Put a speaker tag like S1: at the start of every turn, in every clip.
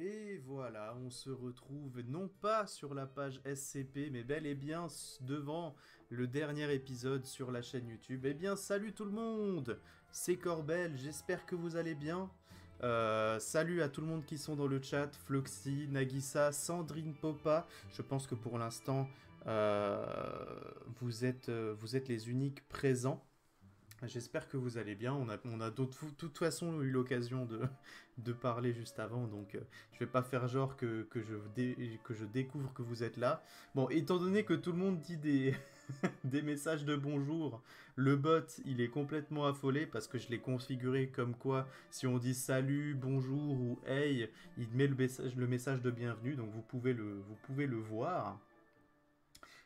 S1: Et voilà, on se retrouve non pas sur la page SCP, mais bel et bien devant le dernier épisode sur la chaîne YouTube. Eh bien, salut tout le monde, c'est Corbel, j'espère que vous allez bien. Salut à tout le monde qui sont dans le chat, Floxy, Nagisa, Sandrine Popa. Je pense que pour l'instant, vous êtes les uniques présents. J'espère que vous allez bien. On a de toute façon eu l'occasion de parler juste avant, donc je vais pas faire genre que je découvre que vous êtes là. Bon, étant donné que tout le monde dit des messages de bonjour, le bot il est complètement affolé parce que je l'ai configuré comme quoi si on dit salut, bonjour ou hey, il met le message de bienvenue, donc vous pouvez le voir.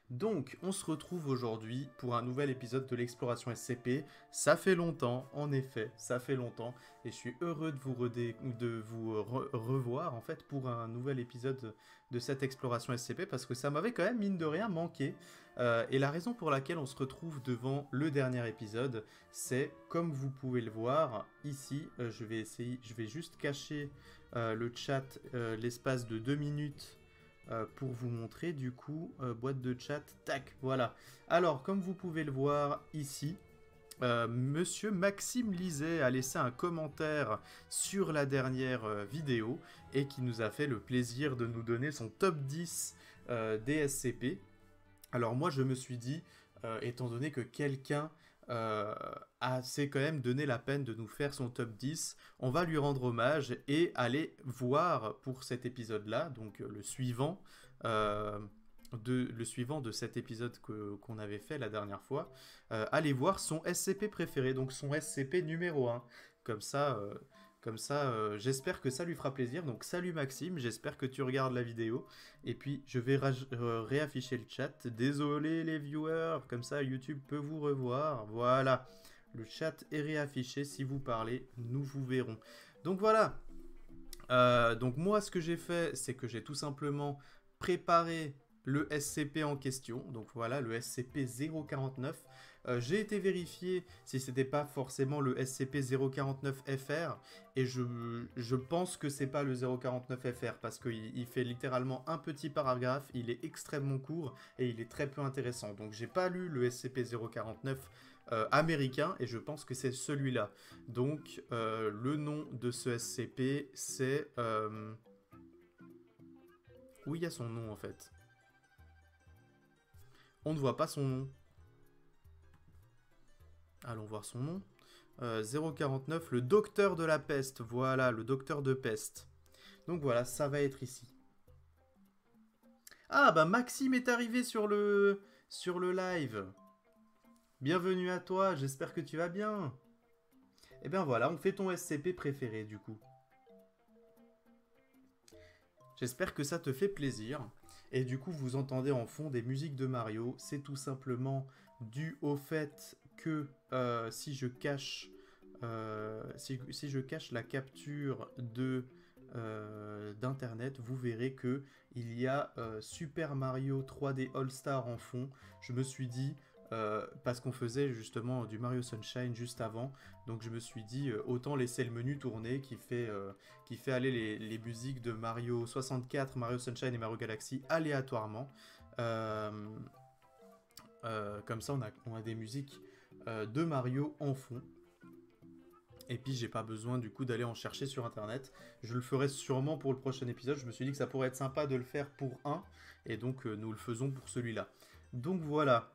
S1: Donc, on se retrouve aujourd'hui pour un nouvel épisode de l'exploration SCP. Ça fait longtemps, en effet, ça fait longtemps, et je suis heureux de vous revoir en fait pour un nouvel épisode de cette exploration SCP parce que ça m'avait quand même mine de rien manqué. Et la raison pour laquelle on se retrouve devant le dernier épisode, c'est comme vous pouvez le voir ici. Je vais juste cacher le chat l'espace de 2 minutes. Pour vous montrer du coup, boîte de chat, tac, voilà. Alors, comme vous pouvez le voir ici, Monsieur Maxime Liset a laissé un commentaire sur la dernière vidéo et qui nous a fait le plaisir de nous donner son top 10 des SCP. Alors moi je me suis dit, étant donné que quelqu'un s'est quand même donné la peine de nous faire son top 10, on va lui rendre hommage et aller voir pour cet épisode-là, donc le suivant de cet épisode qu'on avait fait la dernière fois, aller voir son SCP préféré, donc son SCP numéro 1. Comme ça, j'espère que ça lui fera plaisir. Donc salut Maxime, j'espère que tu regardes la vidéo. Et puis je vais réafficher le chat. Désolé les viewers, comme ça YouTube peut vous revoir. Voilà, le chat est réaffiché. Si vous parlez, nous vous verrons. Donc voilà. Donc moi ce que j'ai fait, c'est que j'ai tout simplement préparé le SCP en question, donc voilà, le SCP-049. J'ai été vérifier si c'était pas forcément le SCP-049-FR, et je pense que c'est pas le 049-FR, parce qu'il fait littéralement un petit paragraphe, il est extrêmement court, et il est très peu intéressant. Donc j'ai pas lu le SCP-049 américain, et je pense que c'est celui-là. Donc le nom de ce SCP, c'est... Où il y a son nom en fait? On ne voit pas son nom. Allons voir son nom. 049, le docteur de la peste. Voilà, le docteur de peste. Donc voilà, ça va être ici. Ah, bah Maxime est arrivé sur le live. Bienvenue à toi, j'espère que tu vas bien. Et bien voilà, on fait ton SCP préféré du coup. J'espère que ça te fait plaisir. Et du coup, vous entendez en fond des musiques de Mario. C'est tout simplement dû au fait que si je cache la capture d'internet, vous verrez que il y a Super Mario 3D All-Star en fond. Je me suis dit, parce qu'on faisait justement du Mario Sunshine juste avant, donc je me suis dit autant laisser le menu tourner qui fait aller les musiques de Mario 64, Mario Sunshine et Mario Galaxy aléatoirement. Comme ça on a des musiques de Mario en fond. Et puis j'ai pas besoin du coup d'aller en chercher sur internet. Je le ferai sûrement pour le prochain épisode. Je me suis dit que ça pourrait être sympa de le faire pour un. Et donc nous le faisons pour celui-là. Donc voilà.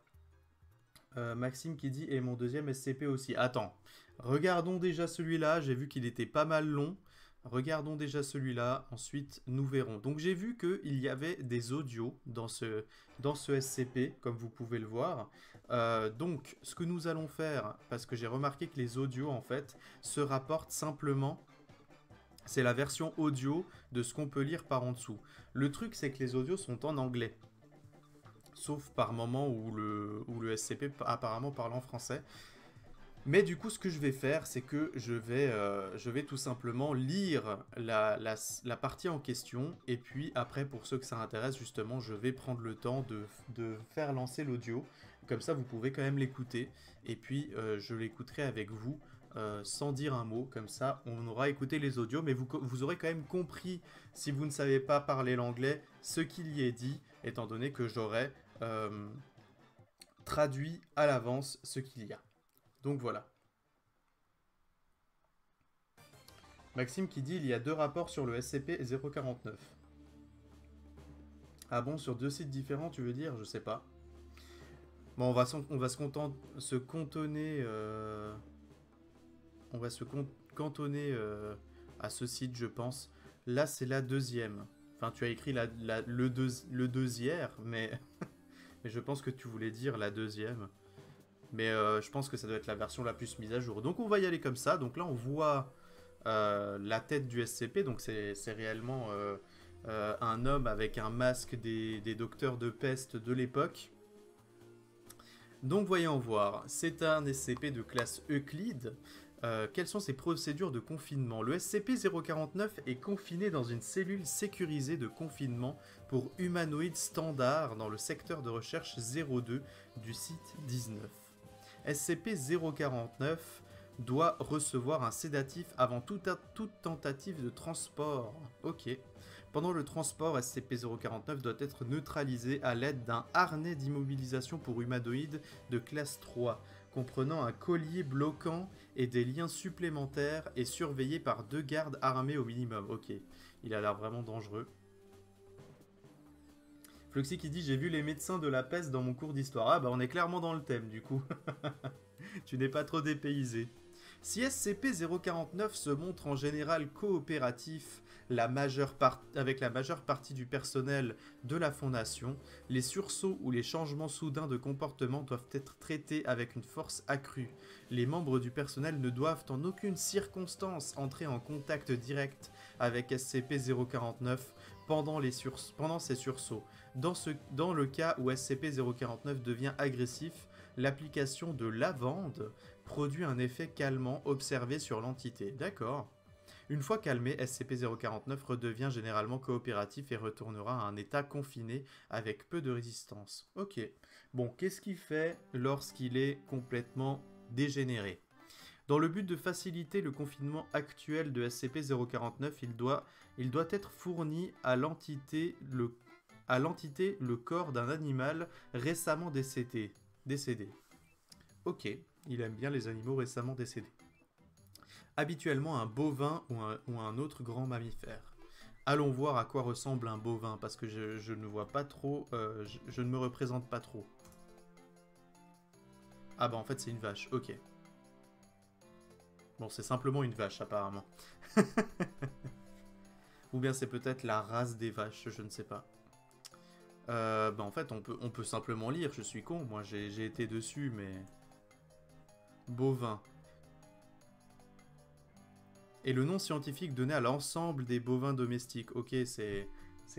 S1: Maxime qui dit « Et mon deuxième SCP aussi ». Attends, regardons déjà celui-là, j'ai vu qu'il était pas mal long. Regardons déjà celui-là, ensuite nous verrons. Donc j'ai vu qu'il y avait des audios dans ce SCP, comme vous pouvez le voir. Donc ce que nous allons faire, parce que j'ai remarqué que les audios en fait se rapportent simplement... C'est la version audio de ce qu'on peut lire par en dessous. Le truc c'est que les audios sont en anglais. Sauf par moment où le SCP apparemment parle en français. Mais du coup, ce que je vais faire, c'est que je vais tout simplement lire la partie en question, et puis après, pour ceux que ça intéresse, justement, je vais prendre le temps de faire lancer l'audio. Comme ça, vous pouvez quand même l'écouter, et puis je l'écouterai avec vous sans dire un mot, comme ça on aura écouté les audios, mais vous aurez quand même compris, si vous ne savez pas parler l'anglais, ce qu'il y est dit, étant donné que j'aurai traduit à l'avance ce qu'il y a. Donc voilà. Maxime qui dit il y a 2 rapports sur le SCP-049. Ah bon, sur 2 sites différents, tu veux dire? Je sais pas. Bon, on va se cantonner... on va se cantonner à ce site, je pense. Là, c'est la 2e. Enfin, tu as écrit le deuxième, mais... mais je pense que tu voulais dire la 2e. Mais je pense que ça doit être la version la plus mise à jour. Donc on va y aller comme ça. Donc là, on voit la tête du SCP. Donc c'est réellement un homme avec un masque des docteurs de peste de l'époque. Donc voyons voir. C'est un SCP de classe Euclide. Quelles sont ses procédures de confinement? Le SCP-049 est confiné dans une cellule sécurisée de confinement pour humanoïdes standards dans le secteur de recherche 02 du site 19. SCP-049 doit recevoir un sédatif avant toute tentative de transport. Ok. Pendant le transport, SCP-049 doit être neutralisé à l'aide d'un harnais d'immobilisation pour humanoïdes de classe 3, comprenant un collier bloquant et des liens supplémentaires et surveillé par 2 gardes armés au minimum. Ok, il a l'air vraiment dangereux. Floxy qui dit « J'ai vu les médecins de la peste dans mon cours d'histoire ». Ah bah on est clairement dans le thème du coup. Tu n'es pas trop dépaysé. Si SCP-049 se montre en général coopératif avec la majeure partie du personnel de la Fondation, les sursauts ou les changements soudains de comportement doivent être traités avec une force accrue. Les membres du personnel ne doivent en aucune circonstance entrer en contact direct avec SCP-049 pendant ces sursauts. Dans le cas où SCP-049 devient agressif, l'application de lavande produit un effet calmant observé sur l'entité. D'accord. Une fois calmé, SCP-049 redevient généralement coopératif et retournera à un état confiné avec peu de résistance. Ok. Bon, qu'est-ce qu'il fait lorsqu'il est complètement dégénéré? Dans le but de faciliter le confinement actuel de SCP-049, il doit être fourni à l'entité le corps d'un animal récemment décédé. Ok, il aime bien les animaux récemment décédés. Habituellement un bovin ou un autre grand mammifère. Allons voir à quoi ressemble un bovin, parce que je ne vois pas trop, je ne me représente pas trop. Ah bah en fait c'est une vache, ok. Bon, c'est simplement une vache apparemment. Ou bien c'est peut-être la race des vaches, je ne sais pas. Bah en fait on peut simplement lire, je suis con, moi j'ai été dessus mais... Bovin. Et le nom scientifique donné à l'ensemble des bovins domestiques. Ok, c'est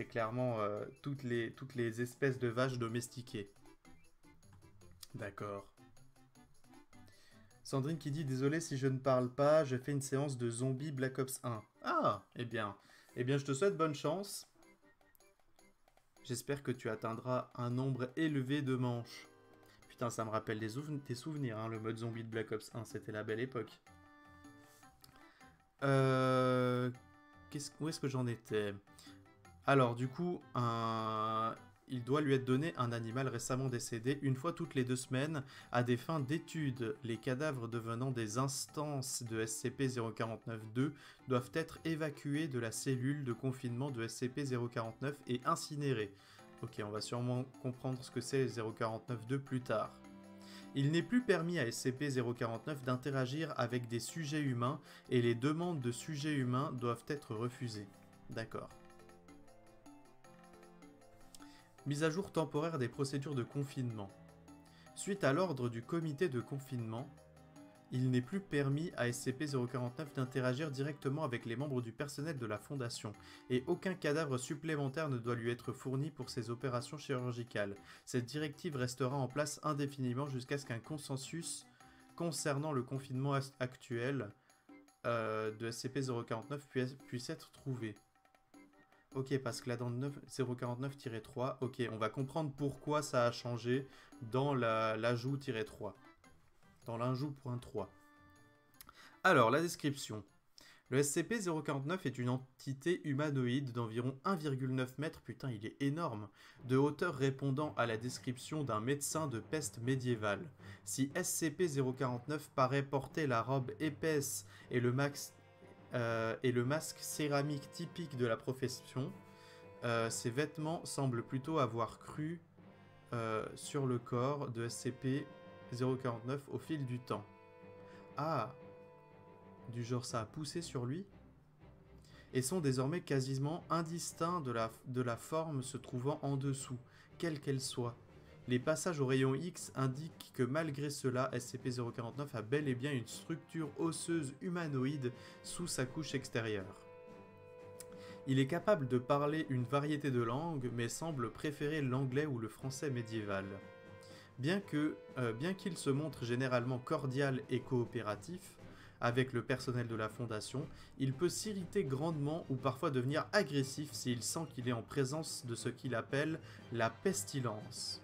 S1: clairement toutes les espèces de vaches domestiquées. D'accord. Sandrine qui dit « Désolé si je ne parle pas, j'ai fait une séance de zombies Black Ops 1. » Ah, eh bien, je te souhaite bonne chance. J'espère que tu atteindras un nombre élevé de manches. Putain, ça me rappelle des souvenirs, hein, le mode zombie de Black Ops 1, c'était la belle époque. Où est-ce que j'en étais? Alors, du coup, il doit lui être donné un animal récemment décédé une fois toutes les 2 semaines à des fins d'études. Les cadavres devenant des instances de SCP-049-2 doivent être évacués de la cellule de confinement de SCP-049 et incinérés. Ok, on va sûrement comprendre ce que c'est 049-2 plus tard. Il n'est plus permis à SCP-049 d'interagir avec des sujets humains et les demandes de sujets humains doivent être refusées. D'accord. Mise à jour temporaire des procédures de confinement. Suite à l'ordre du comité de confinement, il n'est plus permis à SCP-049 d'interagir directement avec les membres du personnel de la Fondation, et aucun cadavre supplémentaire ne doit lui être fourni pour ses opérations chirurgicales. Cette directive restera en place indéfiniment jusqu'à ce qu'un consensus concernant le confinement actuel de SCP-049 puisse être trouvé. Ok, parce que là dans 049-3, ok, on va comprendre pourquoi ça a changé dans l'ajout-3. Dans l'ajout.3. Alors, la description. Le SCP-049 est une entité humanoïde d'environ 1,9 m, putain il est énorme, de hauteur répondant à la description d'un médecin de peste médiévale. Si SCP-049 paraît porter la robe épaisse et le masque céramique typique de la profession, ses vêtements semblent plutôt avoir cru sur le corps de SCP-049 au fil du temps. Ah, du genre ça a poussé sur lui, et sont désormais quasiment indistincts de la forme se trouvant en dessous, quelle qu'elle soit. Les passages au rayon X indiquent que malgré cela, SCP-049 a bel et bien une structure osseuse humanoïde sous sa couche extérieure. Il est capable de parler une variété de langues, mais semble préférer l'anglais ou le français médiéval. Bien qu'il se montre généralement cordial et coopératif avec le personnel de la Fondation, il peut s'irriter grandement ou parfois devenir agressif s'il sent qu'il est en présence de ce qu'il appelle la pestilence.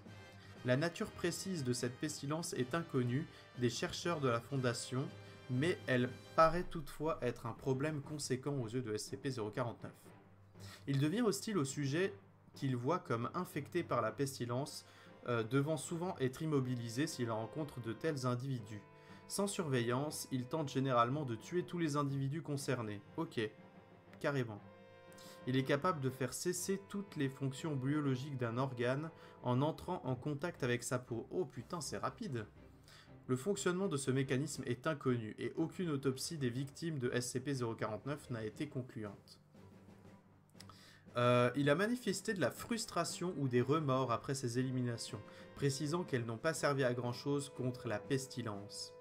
S1: La nature précise de cette pestilence est inconnue des chercheurs de la Fondation, mais elle paraît toutefois être un problème conséquent aux yeux de SCP-049. Il devient hostile au sujet qu'il voit comme infecté par la pestilence, devant souvent être immobilisé s'il rencontre de tels individus. Sans surveillance, il tente généralement de tuer tous les individus concernés. Ok, carrément. Il est capable de faire cesser toutes les fonctions biologiques d'un organe en entrant en contact avec sa peau. Oh putain, c'est rapide. Le fonctionnement de ce mécanisme est inconnu et aucune autopsie des victimes de SCP-049 n'a été concluante. Il a manifesté de la frustration ou des remords après ces éliminations, précisant qu'elles n'ont pas servi à grand chose contre la pestilence,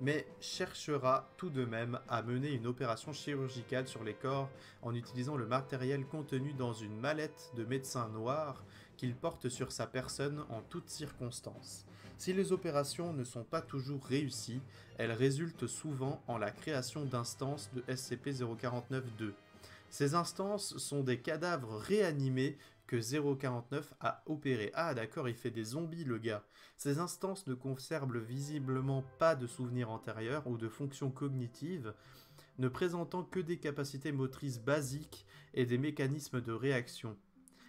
S1: mais cherchera tout de même à mener une opération chirurgicale sur les corps en utilisant le matériel contenu dans une mallette de médecin noir qu'il porte sur sa personne en toutes circonstances. Si les opérations ne sont pas toujours réussies, elles résultent souvent en la création d'instances de SCP-049-2. Ces instances sont des cadavres réanimés que 049 a opérés. Ah d'accord, il fait des zombies le gars. Ces instances ne conservent visiblement pas de souvenirs antérieurs ou de fonctions cognitives, ne présentant que des capacités motrices basiques et des mécanismes de réaction.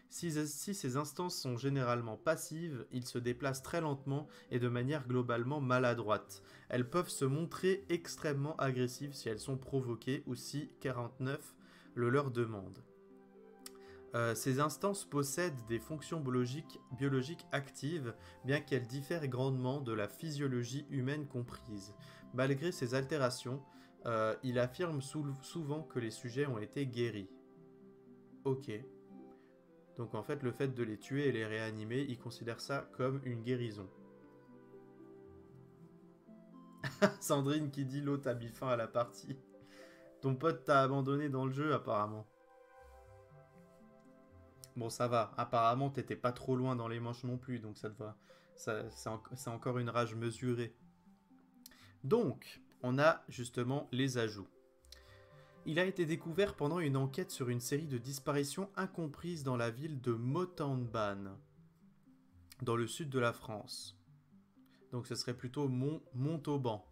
S1: Si ces instances sont généralement passives, ils se déplacent très lentement et de manière globalement maladroite. Elles peuvent se montrer extrêmement agressives si elles sont provoquées ou si 49 le leur demande. Ces instances possèdent des fonctions biologiques actives, bien qu'elles diffèrent grandement de la physiologie humaine comprise. Malgré ces altérations, il affirme souvent que les sujets ont été guéris. Ok. Donc en fait, le fait de les tuer et les réanimer, il considère ça comme une guérison. Sandrine qui dit l'autre a mis fin à la partie. Ton pote t'a abandonné dans le jeu apparemment. Bon ça va, apparemment t'étais pas trop loin dans les manches non plus, donc ça te va. C'est encore une rage mesurée. Donc, on a justement les ajouts. Il a été découvert pendant une enquête sur une série de disparitions incomprises dans la ville de Montauban, dans le sud de la France. Donc ce serait plutôt Montauban,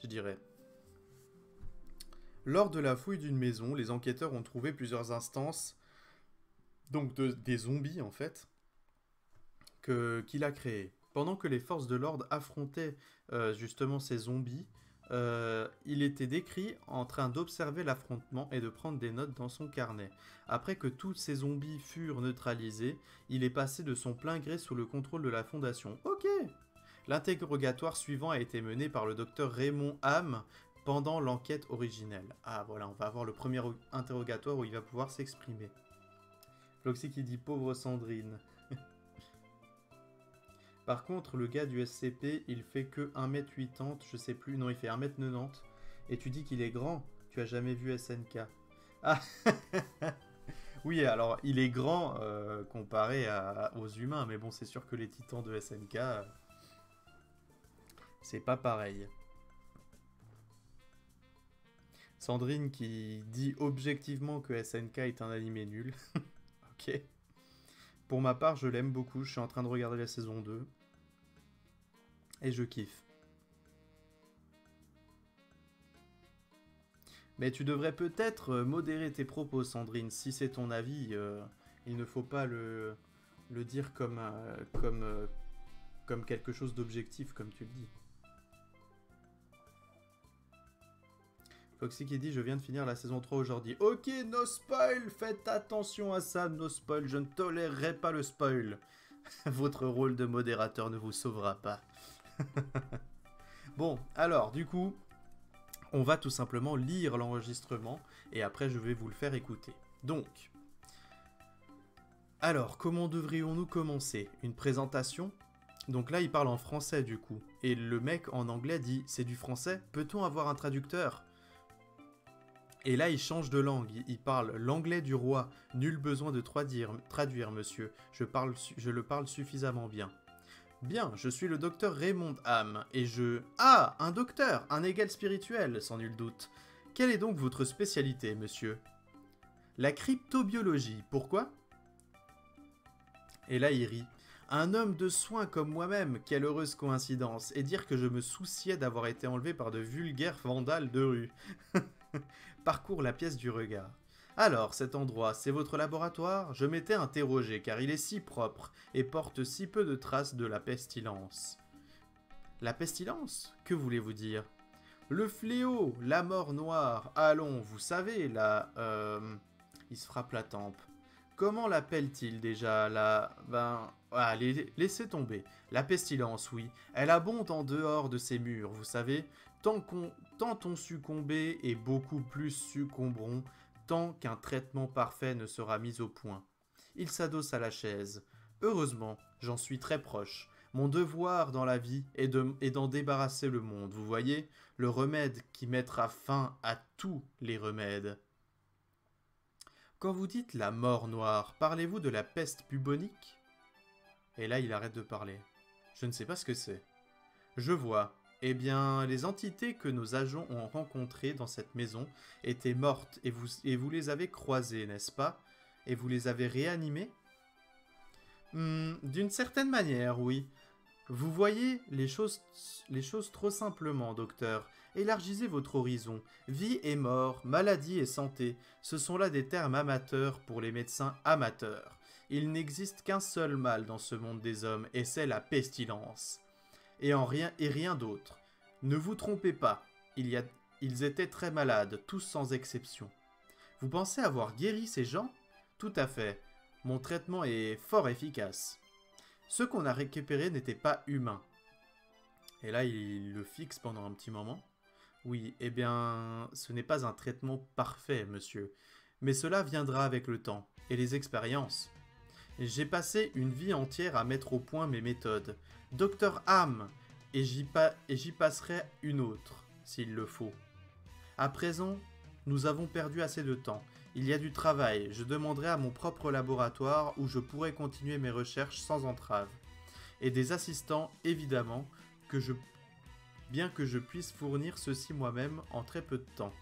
S1: je dirais. Lors de la fouille d'une maison, les enquêteurs ont trouvé plusieurs instances, donc des zombies en fait, qu'il a créés. Pendant que les forces de l'ordre affrontaient justement ces zombies, il était décrit en train d'observer l'affrontement et de prendre des notes dans son carnet. Après que tous ces zombies furent neutralisés, il est passé de son plein gré sous le contrôle de la Fondation. Ok. L'interrogatoire suivant a été mené par le docteur Raymond Ham pendant l'enquête originelle. Ah voilà, on va avoir le premier interrogatoire où il va pouvoir s'exprimer. Floxy qui dit pauvre Sandrine. Par contre, le gars du SCP, il fait que 1m80, je sais plus, non, il fait 1m90. Et tu dis qu'il est grand, tu as jamais vu SNK. Ah oui, alors, il est grand comparé aux humains, mais bon, c'est sûr que les titans de SNK, c'est pas pareil. Sandrine qui dit objectivement que SNK est un animé nul. Ok. Pour ma part, je l'aime beaucoup, je suis en train de regarder la saison 2. Et je kiffe. Mais tu devrais peut-être modérer tes propos, Sandrine. Si c'est ton avis, il ne faut pas le dire comme quelque chose d'objectif, comme tu le dis. Foxy qui dit je viens de finir la saison 3 aujourd'hui. Ok, no spoil, faites attention à ça, no spoil, je ne tolérerai pas le spoil. Votre rôle de modérateur ne vous sauvera pas. Bon, alors du coup, on va tout simplement lire l'enregistrement et après je vais vous le faire écouter. Donc, alors comment devrions-nous commencer? Une présentation? Donc là il parle en français du coup, et le mec en anglais dit c'est du français, peut-on avoir un traducteur? Et là, il change de langue, il parle l'anglais du roi. Nul besoin de traduire, monsieur. Je le parle suffisamment bien. Bien, je suis le docteur Raymond Ham, et je... Ah, un docteur, un égal spirituel, sans nul doute. Quelle est donc votre spécialité, monsieur? La cryptobiologie, pourquoi? Et là, il rit. Un homme de soin comme moi-même, quelle heureuse coïncidence, et dire que je me souciais d'avoir été enlevé par de vulgaires vandales de rue. Parcours la pièce du regard. Alors, cet endroit, c'est votre laboratoire? Je m'étais interrogé, car il est si propre, et porte si peu de traces de la pestilence. La pestilence? Que voulez-vous dire? Le fléau, la mort noire, allons, vous savez, il se frappe la tempe. Comment l'appelle-t-il déjà, laissez tomber. La pestilence, oui. Elle abonde en dehors de ces murs, vous savez. Tant on succombé et beaucoup plus succomberont, tant qu'un traitement parfait ne sera mis au point. Il s'adosse à la chaise. Heureusement, j'en suis très proche. Mon devoir dans la vie est d'en débarrasser le monde, vous voyez, le remède qui mettra fin à tous les remèdes. Quand vous dites la mort noire, parlez-vous de la peste bubonique? Et là, il arrête de parler. Je ne sais pas ce que c'est. Je vois. Eh bien, les entités que nos agents ont rencontrées dans cette maison étaient mortes et vous les avez croisées, n'est-ce pas? Et vous les avez réanimées? D'une certaine manière, oui. Vous voyez les choses trop simplement, docteur. Élargissez votre horizon. Vie et mort, maladie et santé, ce sont là des termes amateurs pour les médecins amateurs. Il n'existe qu'un seul mal dans ce monde des hommes, et c'est la pestilence. Et rien d'autre. Ne vous trompez pas, ils étaient très malades, tous sans exception. Vous pensez avoir guéri ces gens? Tout à fait. Mon traitement est fort efficace. Ceux qu'on a récupérés n'étaient pas humains. Et là, il le fixe pendant un petit moment. Oui, eh bien, ce n'est pas un traitement parfait, monsieur. Mais cela viendra avec le temps, et les expériences. J'ai passé une vie entière à mettre au point mes méthodes. Docteur Ham, et j'y passerai une autre, s'il le faut. À présent, nous avons perdu assez de temps. Il y a du travail, je demanderai à mon propre laboratoire où je pourrai continuer mes recherches sans entrave. Et des assistants, évidemment, bien que je puisse fournir ceci moi-même en très peu de temps.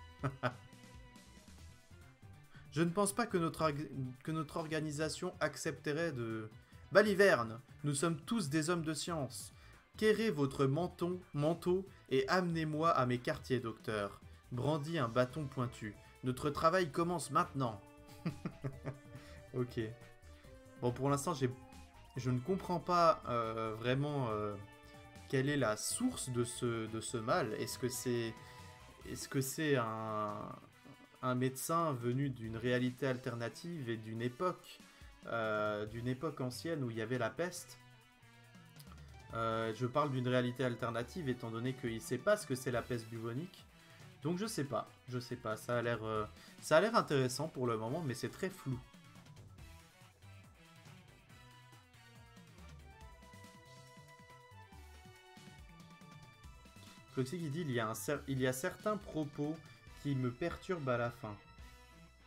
S1: Je ne pense pas que notre organisation accepterait de... Baliverne, nous sommes tous des hommes de science. Quérez votre manteau et amenez-moi à mes quartiers, docteur. Brandis un bâton pointu. Notre travail commence maintenant. Ok. Bon, pour l'instant, je ne comprends pas vraiment quelle est la source de ce mal. Est-ce que c'est un médecin venu d'une réalité alternative et d'une époque ancienne où il y avait la peste? Je parle d'une réalité alternative étant donné qu'il ne sait pas ce que c'est la peste bubonique. Donc je sais pas, ça a l'air intéressant pour le moment, mais c'est très flou. Floxy qui dit il y a certains propos qui me perturbent à la fin.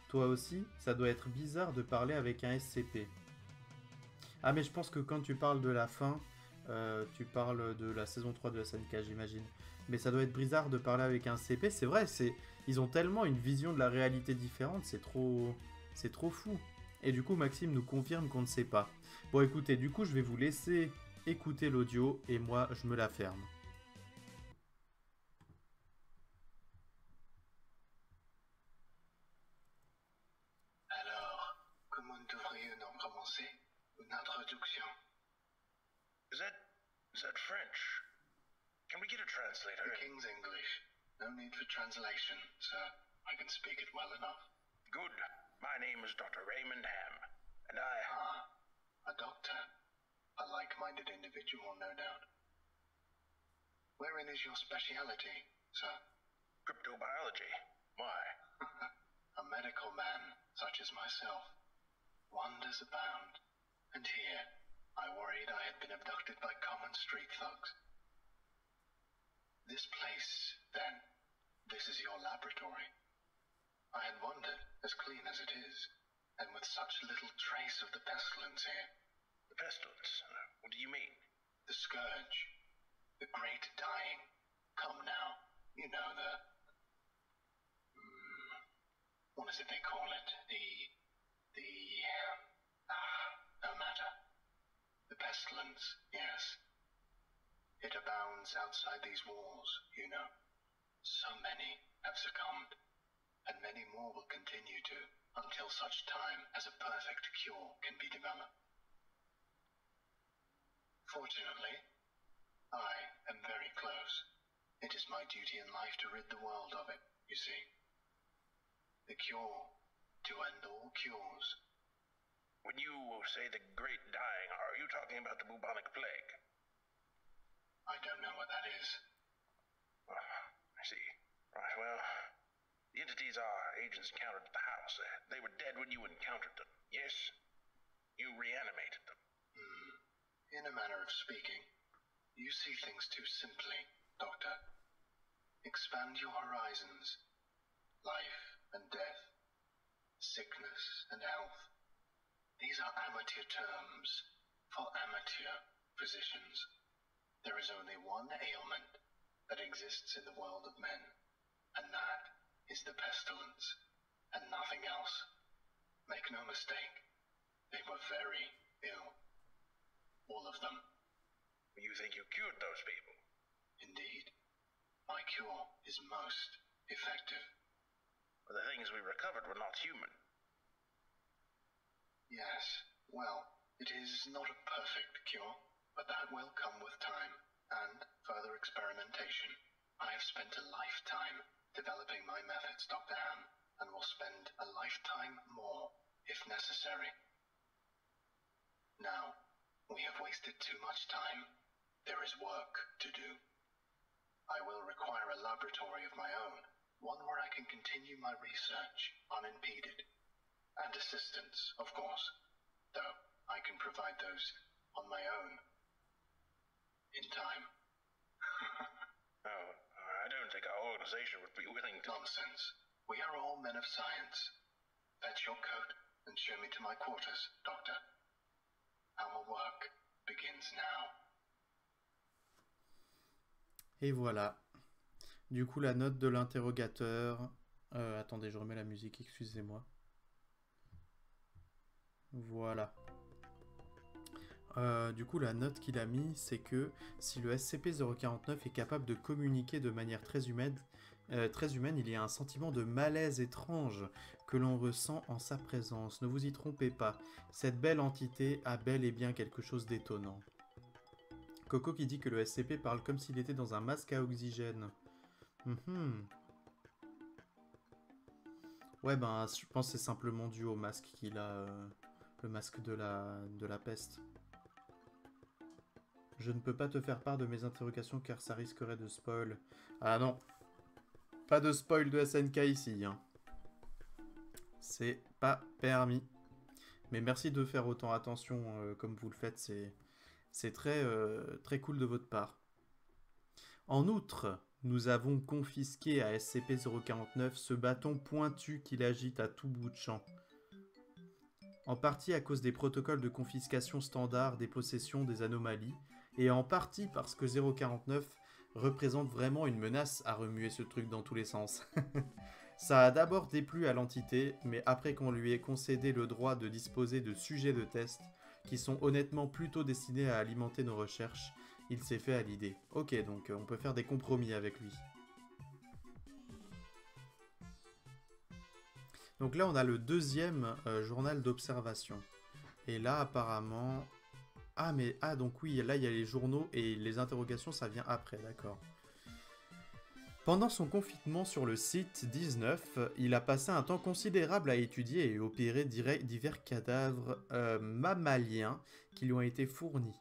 S1: Toi aussi, ça doit être bizarre de parler avec un SCP. Ah mais je pense que quand tu parles de la fin, tu parles de la saison 3 de la SNK, j'imagine. Mais ça doit être bizarre de parler avec un CP, c'est vrai, ils ont tellement une vision de la réalité différente, c'est trop fou. Et du coup, Maxime nous confirme qu'on ne sait pas. Bon, écoutez, du coup, je vais vous laisser écouter l'audio et moi, je me la ferme.
S2: Is that French? Can we get a translator?
S3: The King's English. No need for translation, sir. I can speak it well enough.
S2: Good. My name is Dr. Raymond Ham, and I...
S3: Ah, a doctor. A like-minded individual, no doubt. Wherein is your speciality, sir?
S2: Cryptobiology. Why?
S3: A medical man, such as myself. Wonders abound. And here, I worried I had been abducted by common street thugs. This place, then, this is your laboratory. I had wondered, as clean as it is, and with such little trace of the pestilence here.
S2: The pestilence? What do you mean?
S3: The scourge. The great dying. Come now. You know the... what is it they call it? No matter. The pestilence, yes. It abounds outside these walls, you know. So many have succumbed, and many more will continue to, until such time as a perfect cure can be developed. Fortunately, I am very close. It is my duty in life to rid the world of it, you see. The cure to end all cures.
S2: When you say the great dying, are you talking about the bubonic plague?
S3: I don't know what that is.
S2: I see. Right, well, the entities our agents encountered at the house, they were dead when you encountered them, yes? You reanimated them.
S3: In a manner of speaking, you see things too simply, Doctor. Expand your horizons. Life and death. Sickness and health. These are amateur terms for amateur physicians. There is only one ailment that exists in the world of men, and that is the pestilence, and nothing else. Make no mistake, they were very ill. All of them.
S2: You think you cured those people?
S3: Indeed. My cure is most effective.
S2: But the things we recovered were not human.
S3: Yes, well, it is not a perfect cure, but that will come with time, and further experimentation. I have spent a lifetime developing my methods, Dr. Ham, and will spend a lifetime more, if necessary. Now, we have wasted too much time. There is work to do. I will require a laboratory of my own, one where I can continue my research unimpeded. And assistance, of course, though I can provide those on my own. In time.
S2: Oh, I don't think our organization would be willing to...
S3: Nonsense. We are all men of science. Fetch your coat and show me to my quarters, Doctor. Our work begins now.
S1: Et voilà. Du coup, la note de l'interrogateur... attendez, je remets la musique, excusez-moi. Voilà. Du coup, la note qu'il a mis, c'est que si le SCP-049 est capable de communiquer de manière très humaine, il y a un sentiment de malaise étrange que l'on ressent en sa présence. Ne vous y trompez pas, cette belle entité a bel et bien quelque chose d'étonnant. Coco qui dit que le SCP parle comme s'il était dans un masque à oxygène. Ouais, ben, je pense que c'est simplement dû au masque qu'il a, le masque de la peste. Je ne peux pas te faire part de mes interrogations car ça risquerait de spoil. Ah non, pas de spoil de SNK ici, hein. C'est pas permis. Mais merci de faire autant attention comme vous le faites, c'est très, très cool de votre part. En outre, nous avons confisqué à SCP-049 ce bâton pointu qu'il agite à tout bout de champ. En partie à cause des protocoles de confiscation standard des possessions des anomalies, et en partie parce que 049 représente vraiment une menace à remuer ce truc dans tous les sens. Ça a d'abord déplu à l'entité, mais après qu'on lui ait concédé le droit de disposer de sujets de test, qui sont honnêtement plutôt destinés à alimenter nos recherches, il s'est fait à l'idée. Ok, donc on peut faire des compromis avec lui. Donc là, on a le deuxième journal d'observation. Et là, apparemment... Ah, mais... Ah, donc oui, là, il y a les journaux et les interrogations, ça vient après, d'accord. Pendant son confinement sur le site 19, il a passé un temps considérable à étudier et opérer divers cadavres mammaliens qui lui ont été fournis.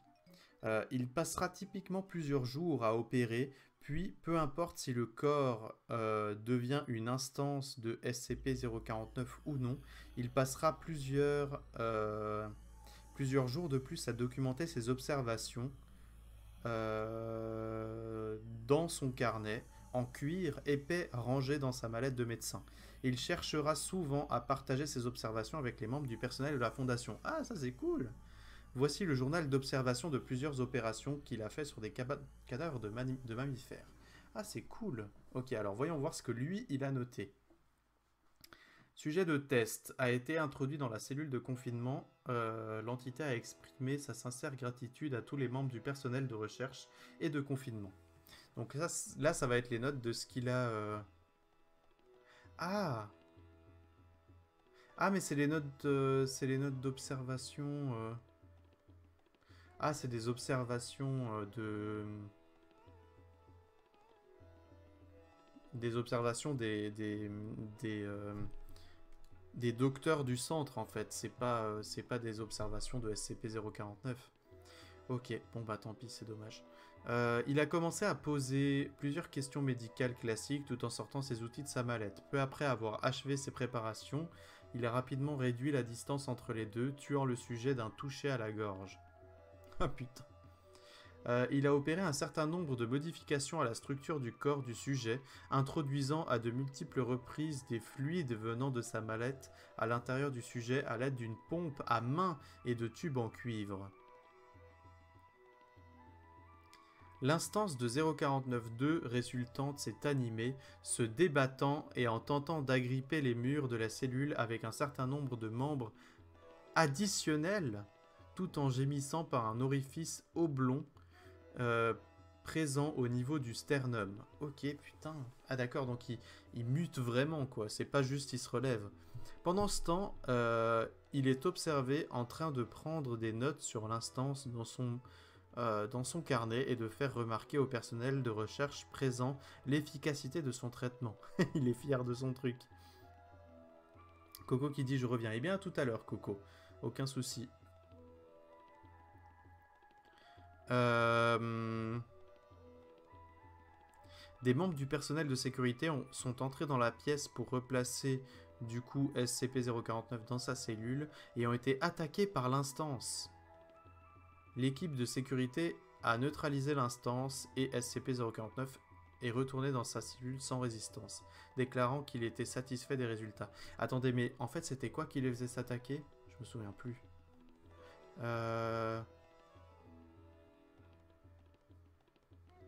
S1: Il passera typiquement plusieurs jours à opérer, puis peu importe si le corps devient une instance de SCP-049 ou non, il passera plusieurs jours de plus à documenter ses observations dans son carnet, en cuir épais rangé dans sa mallette de médecin. Il cherchera souvent à partager ses observations avec les membres du personnel de la fondation. Ah, ça c'est cool! Voici le journal d'observation de plusieurs opérations qu'il a fait sur des cadavres de mammifères. Ah, c'est cool! Ok, alors voyons voir ce que lui, il a noté. Sujet de test a été introduit dans la cellule de confinement. L'entité a exprimé sa sincère gratitude à tous les membres du personnel de recherche et de confinement. Donc là, ça va être les notes de ce qu'il a... Ah! Ah, mais c'est les notes d'observation... Ah, c'est des observations des observations des docteurs du centre, en fait. C'est pas des observations de SCP-049. Ok, bon bah tant pis, c'est dommage. Il a commencé à poser plusieurs questions médicales classiques tout en sortant ses outils de sa mallette. Peu après avoir achevé ses préparations, il a rapidement réduit la distance entre les deux, tuant le sujet d'un toucher à la gorge. Ah putain. Il a opéré un certain nombre de modifications à la structure du corps du sujet, introduisant à de multiples reprises des fluides venant de sa mallette à l'intérieur du sujet à l'aide d'une pompe à main et de tubes en cuivre. L'instance de 049-2 résultante s'est animée, se débattant et en tentant d'agripper les murs de la cellule avec un certain nombre de membres additionnels, tout en gémissant par un orifice oblong présent au niveau du sternum. Ok, putain. Ah d'accord, donc il mute vraiment, quoi. C'est pas juste il se relève. Pendant ce temps, il est observé en train de prendre des notes sur l'instance dans son carnet et de faire remarquer au personnel de recherche présent l'efficacité de son traitement. Il est fier de son truc. Coco qui dit « Je reviens ». Eh bien, à tout à l'heure, Coco. Aucun souci. Des membres du personnel de sécurité sont entrés dans la pièce pour replacer du coup SCP-049 dans sa cellule et ont été attaqués par l'instance. L'équipe de sécurité a neutralisé l'instance et SCP-049 est retourné dans sa cellule sans résistance, déclarant qu'il était satisfait des résultats. Attendez, mais en fait c'était quoi qui les faisait s'attaquer? Je me souviens plus.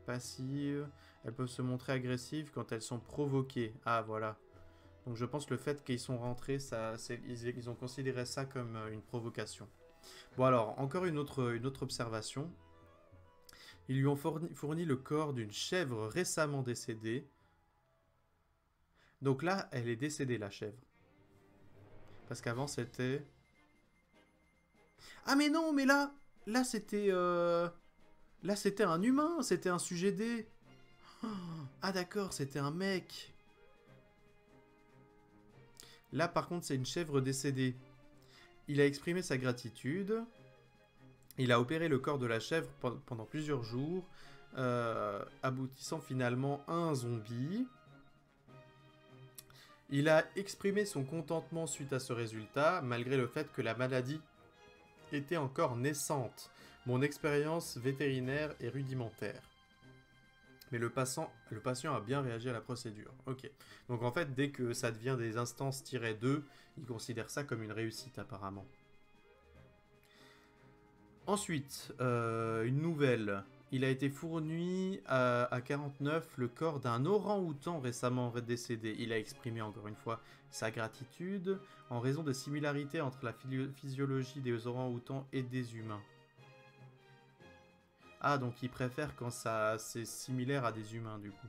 S1: Passives. Elles peuvent se montrer agressives quand elles sont provoquées. Ah, voilà. Donc je pense que le fait qu'ils sont rentrés, ils ont considéré ça comme une provocation. Bon alors, encore une autre observation. Ils lui ont fourni le corps d'une chèvre récemment décédée. Donc là, elle est décédée, la chèvre. Parce qu'avant, c'était... Ah mais non, mais là c'était... Là, c'était un humain, c'était un sujet D. Ah d'accord, c'était un mec. Là, par contre, c'est une chèvre décédée. Il a exprimé sa gratitude. Il a opéré le corps de la chèvre pendant plusieurs jours, aboutissant finalement à un zombie. Il a exprimé son contentement suite à ce résultat, malgré le fait que la maladie était encore naissante. Mon expérience vétérinaire est rudimentaire. Mais le patient a bien réagi à la procédure. Ok. Donc en fait, dès que ça devient des instances -2, il considère ça comme une réussite apparemment. Ensuite, une nouvelle. Il a été fourni à 49 le corps d'un orang-outan récemment décédé. Il a exprimé encore une fois sa gratitude en raison de similarités entre la physiologie des orang-outans et des humains. Ah, donc il préfère quand c'est similaire à des humains, du coup.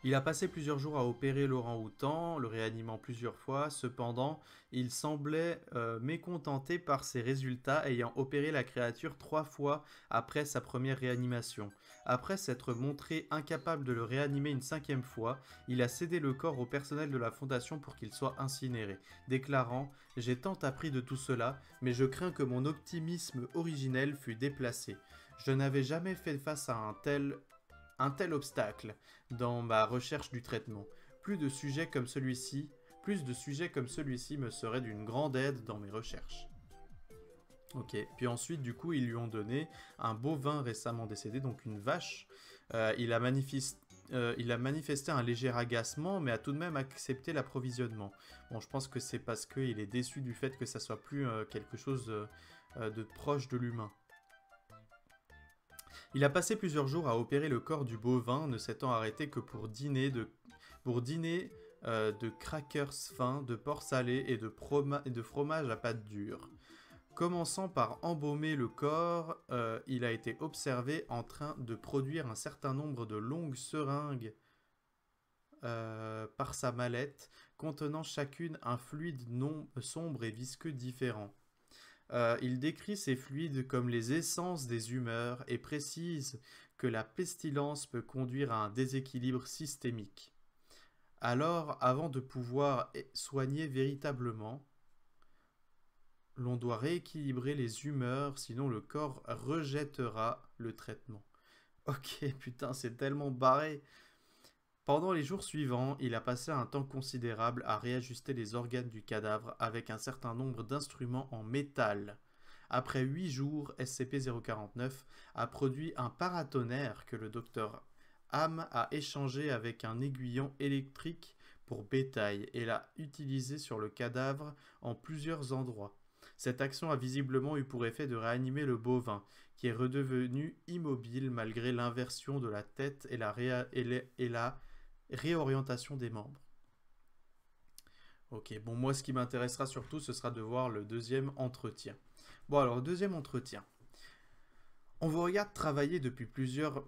S1: Il a passé plusieurs jours à opérer l'orang-outan, le réanimant plusieurs fois. Cependant, il semblait mécontenté par ses résultats, ayant opéré la créature 3 fois après sa première réanimation. Après s'être montré incapable de le réanimer une 5e fois, il a cédé le corps au personnel de la fondation pour qu'il soit incinéré, déclarant « J'ai tant appris de tout cela, mais je crains que mon optimisme originel fût déplacé. Je n'avais jamais fait face à un tel obstacle dans ma recherche du traitement. Plus de sujets comme celui-ci me seraient d'une grande aide dans mes recherches. » Ok, puis ensuite, du coup, ils lui ont donné un bovin récemment décédé, donc une vache. Il a manifesté un léger agacement, mais a tout de même accepté l'approvisionnement. Bon, je pense que c'est parce qu'il est déçu du fait que ça soit plus quelque chose de proche de l'humain. Il a passé plusieurs jours à opérer le corps du bovin, ne s'étant arrêté que pour dîner de crackers fins, de porc salé et de fromage à pâte dure. Commençant par embaumer le corps, il a été observé en train de produire un certain nombre de longues seringues par sa mallette, contenant chacune un fluide sombre et visqueux différent. Il décrit ces fluides comme les essences des humeurs et précise que la pestilence peut conduire à un déséquilibre systémique. Alors, avant de pouvoir soigner véritablement, l'on doit rééquilibrer les humeurs, sinon le corps rejettera le traitement. Ok, putain, c'est tellement barré. Pendant les jours suivants, il a passé un temps considérable à réajuster les organes du cadavre avec un certain nombre d'instruments en métal. Après 8 jours, SCP-049 a produit un paratonnerre que le docteur Ham a échangé avec un aiguillon électrique pour bétail et l'a utilisé sur le cadavre en plusieurs endroits. Cette action a visiblement eu pour effet de réanimer le bovin, qui est redevenu immobile malgré l'inversion de la tête et la réorientation des membres. Ok, bon, moi ce qui m'intéressera surtout, ce sera de voir le deuxième entretien. Bon, alors, le deuxième entretien. On vous regarde travailler depuis plusieurs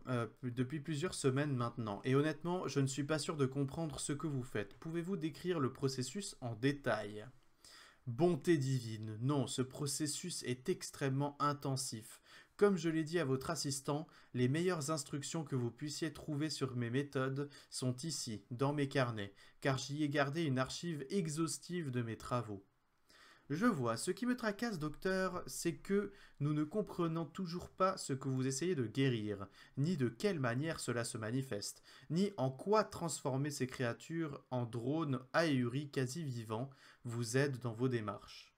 S1: semaines maintenant, et honnêtement, je ne suis pas sûr de comprendre ce que vous faites. Pouvez-vous décrire le processus en détail ? Bonté divine, non, ce processus est extrêmement intensif. Comme je l'ai dit à votre assistant, les meilleures instructions que vous puissiez trouver sur mes méthodes sont ici, dans mes carnets, car j'y ai gardé une archive exhaustive de mes travaux. Je vois, ce qui me tracasse, docteur, c'est que nous ne comprenons toujours pas ce que vous essayez de guérir, ni de quelle manière cela se manifeste, ni en quoi transformer ces créatures en drones ahuris quasi vivants vous aide dans vos démarches.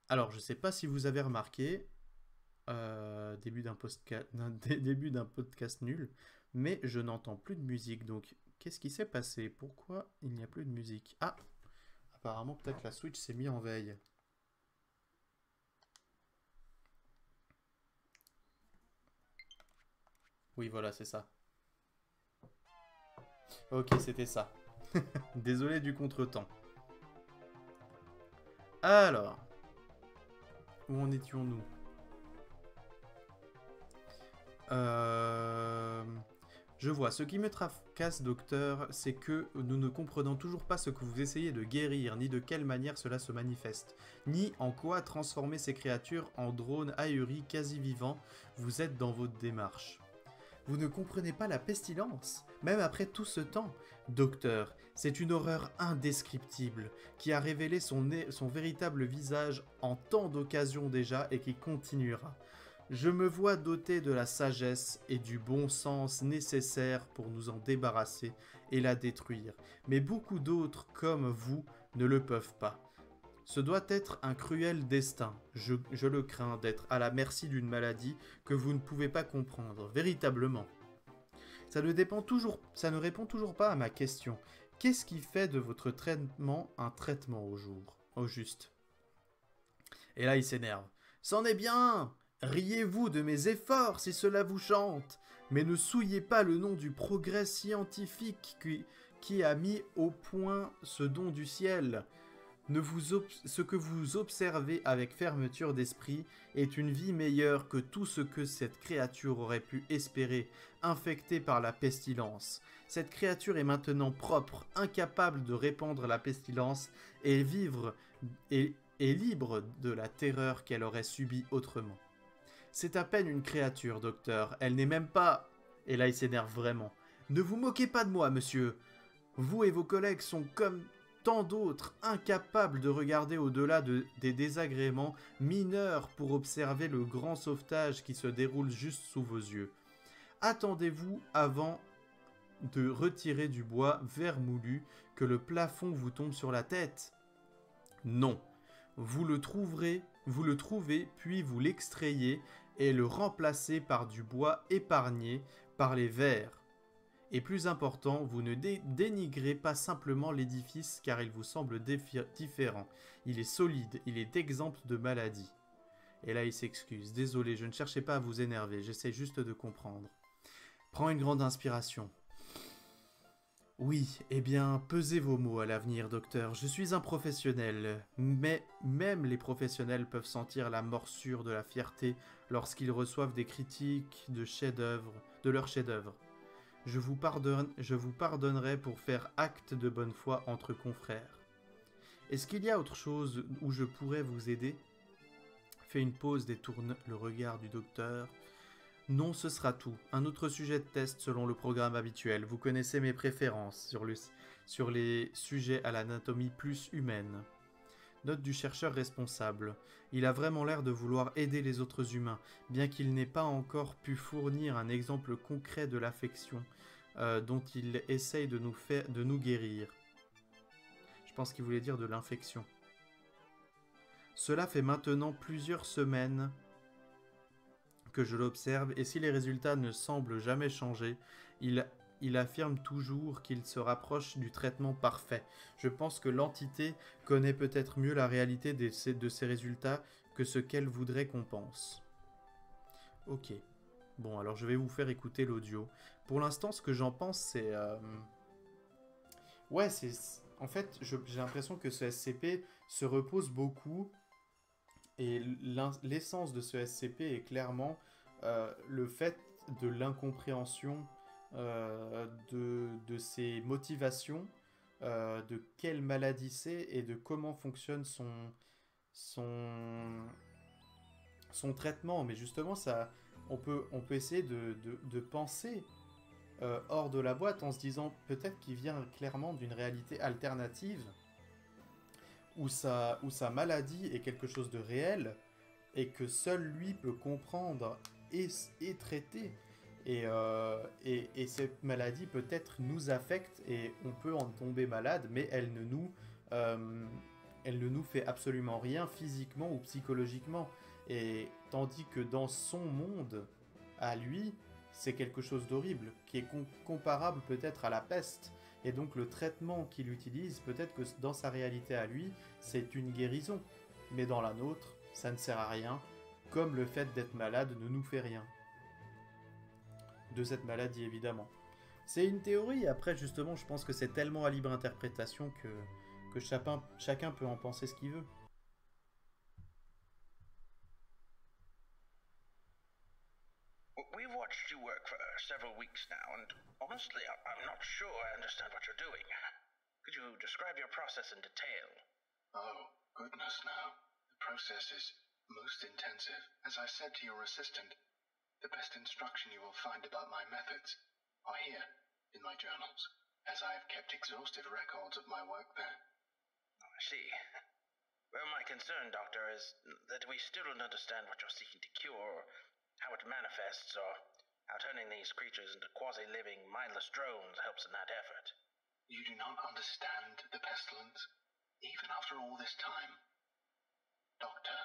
S1: Alors, je ne sais pas si vous avez remarqué, début d'un podcast nul, mais je n'entends plus de musique, donc qu'est-ce qui s'est passé? Pourquoi il n'y a plus de musique? Ah, apparemment peut-être la Switch s'est mise en veille. Oui, voilà, c'est ça. Ok, c'était ça. Désolé du contretemps. Alors, où en étions-nous? Je vois, ce qui me tracasse, docteur, c'est que nous ne comprenons toujours pas ce que vous essayez de guérir, ni de quelle manière cela se manifeste, ni en quoi transformer ces créatures en drones ahuris quasi vivants vous êtes dans votre démarche. Vous ne comprenez pas la pestilence, même après tout ce temps. Docteur, c'est une horreur indescriptible, qui a révélé son véritable visage en tant d'occasions déjà et qui continuera. Je me vois doté de la sagesse et du bon sens nécessaires pour nous en débarrasser et la détruire, mais beaucoup d'autres comme vous ne le peuvent pas. Ce doit être un cruel destin, je le crains, d'être à la merci d'une maladie que vous ne pouvez pas comprendre, véritablement. Ça ne répond toujours pas à ma question. Qu'est-ce qui fait de votre traitement un traitement au juste? Et là, il s'énerve. C'en est bien! Riez-vous de mes efforts si cela vous chante, mais ne souillez pas le nom du progrès scientifique qui a mis au point ce don du ciel. Ce que vous observez avec fermeture d'esprit est une vie meilleure que tout ce que cette créature aurait pu espérer, infectée par la pestilence. Cette créature est maintenant propre, incapable de répandre la pestilence et vivre et libre de la terreur qu'elle aurait subie autrement. C'est à peine une créature, docteur, elle n'est même pas... Et là il s'énerve vraiment. Ne vous moquez pas de moi, monsieur. Vous et vos collègues sont comme tant d'autres, incapables de regarder au-delà des désagréments mineurs pour observer le grand sauvetage qui se déroule juste sous vos yeux. Attendez-vous avant de retirer du bois vermoulu que le plafond vous tombe sur la tête? Non. Vous le trouvez, puis vous l'extrayez et le remplacez par du bois épargné par les vers. Et plus important, vous ne dénigrez pas simplement l'édifice car il vous semble différent. Il est solide, il est exempt de maladie. Et là il s'excuse. Désolé, je ne cherchais pas à vous énerver, j'essaie juste de comprendre. Prends une grande inspiration. Oui, eh bien, pesez vos mots à l'avenir, docteur. Je suis un professionnel, mais même les professionnels peuvent sentir la morsure de la fierté lorsqu'ils reçoivent des critiques de leurs chefs-d'œuvre. Je vous pardonnerai pour faire acte de bonne foi entre confrères. Est-ce qu'il y a autre chose où je pourrais vous aider? Fait une pause, détourne le regard du docteur. Non, ce sera tout. Un autre sujet de test selon le programme habituel. Vous connaissez mes préférences sur les sujets à l'anatomie plus humaine. Note du chercheur responsable. Il a vraiment l'air de vouloir aider les autres humains, bien qu'il n'ait pas encore pu fournir un exemple concret de l'affection dont il essaye de nous guérir. Je pense qu'il voulait dire de l'infection. Cela fait maintenant plusieurs semaines que je l'observe, et si les résultats ne semblent jamais changer, il affirme toujours qu'il se rapproche du traitement parfait. Je pense que l'entité connaît peut-être mieux la réalité de ces résultats que ce qu'elle voudrait qu'on pense. Ok. Bon, alors je vais vous faire écouter l'audio. Pour l'instant, ce que j'en pense, c'est... Ouais, c'est... En fait, j'ai l'impression que ce SCP se repose beaucoup, et l'essence de ce SCP est clairement le fait de l'incompréhension de ses motivations, de quelle maladie c'est et de comment fonctionne son traitement. Mais justement, on peut essayer de penser hors de la boîte en se disant peut-être qu'il vient clairement d'une réalité alternative où sa maladie est quelque chose de réel et que seul lui peut comprendre et traiter. Et cette maladie peut-être nous affecte et on peut en tomber malade, mais elle ne nous fait absolument rien physiquement ou psychologiquement. Et tandis que dans son monde, à lui, c'est quelque chose d'horrible, qui est comparable peut-être à la peste. Et donc le traitement qu'il utilise, peut-être que dans sa réalité à lui, c'est une guérison. Mais dans la nôtre, ça ne sert à rien, comme le fait d'être malade ne nous fait rien. De cette maladie, évidemment. C'est une théorie, après justement, je pense que c'est tellement à libre interprétation que chacun peut en penser ce qu'il veut.
S2: We've watched you work for several weeks now, and honestly, I'm not sure I understand what you're doing. Could you describe your process in detail?
S3: Oh, goodness no. The process is most intensive. As I said to your assistant, the best instruction you will find about my methods are here in my journals, as I have kept exhaustive records of my work there.
S2: I see. Well, my concern, Doctor, is that we still don't understand what you're seeking to cure, or how it manifests, or how turning these creatures into quasi-living, mindless drones helps in that effort.
S3: You do not understand the pestilence, even after all this time. Doctor,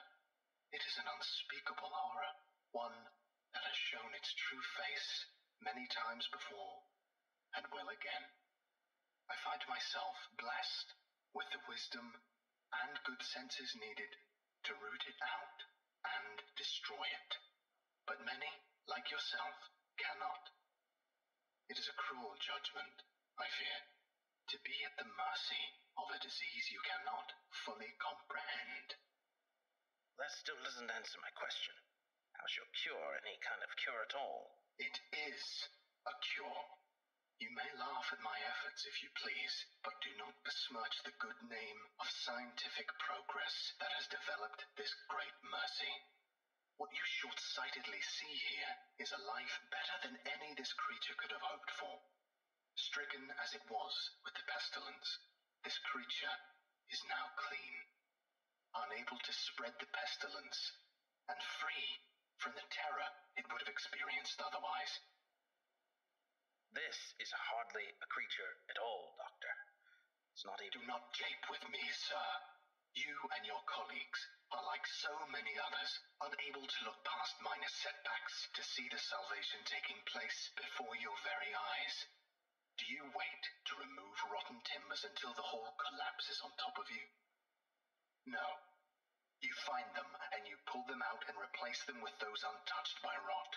S3: it is an unspeakable horror, one that has shown its true face many times before, and will again. I find myself blessed with the wisdom and good senses needed to root it out and destroy it. But many, like yourself, cannot. It is a cruel judgment, I fear, To be at the mercy of a disease you cannot fully comprehend.
S2: That still doesn't answer my question. How's your cure any kind of cure at all?
S3: It is a cure. You may laugh at my efforts if you please, but do not besmirch the good name of scientific progress that has developed this great mercy. What you short-sightedly see here is a life better than any this creature could have hoped for. Stricken as it was with the pestilence, this creature is now clean, unable to spread the pestilence, and free from the terror it would have experienced otherwise.
S2: This is hardly a creature at all, Doctor. It's not even...
S3: Do not jape with me, sir. You and your colleagues are like so many others, unable to look past minor setbacks to see the salvation taking place before your very eyes. Do you wait to remove rotten timbers until the whole collapses on top of you? No. You find them and you pull them out and replace them with those untouched by rot.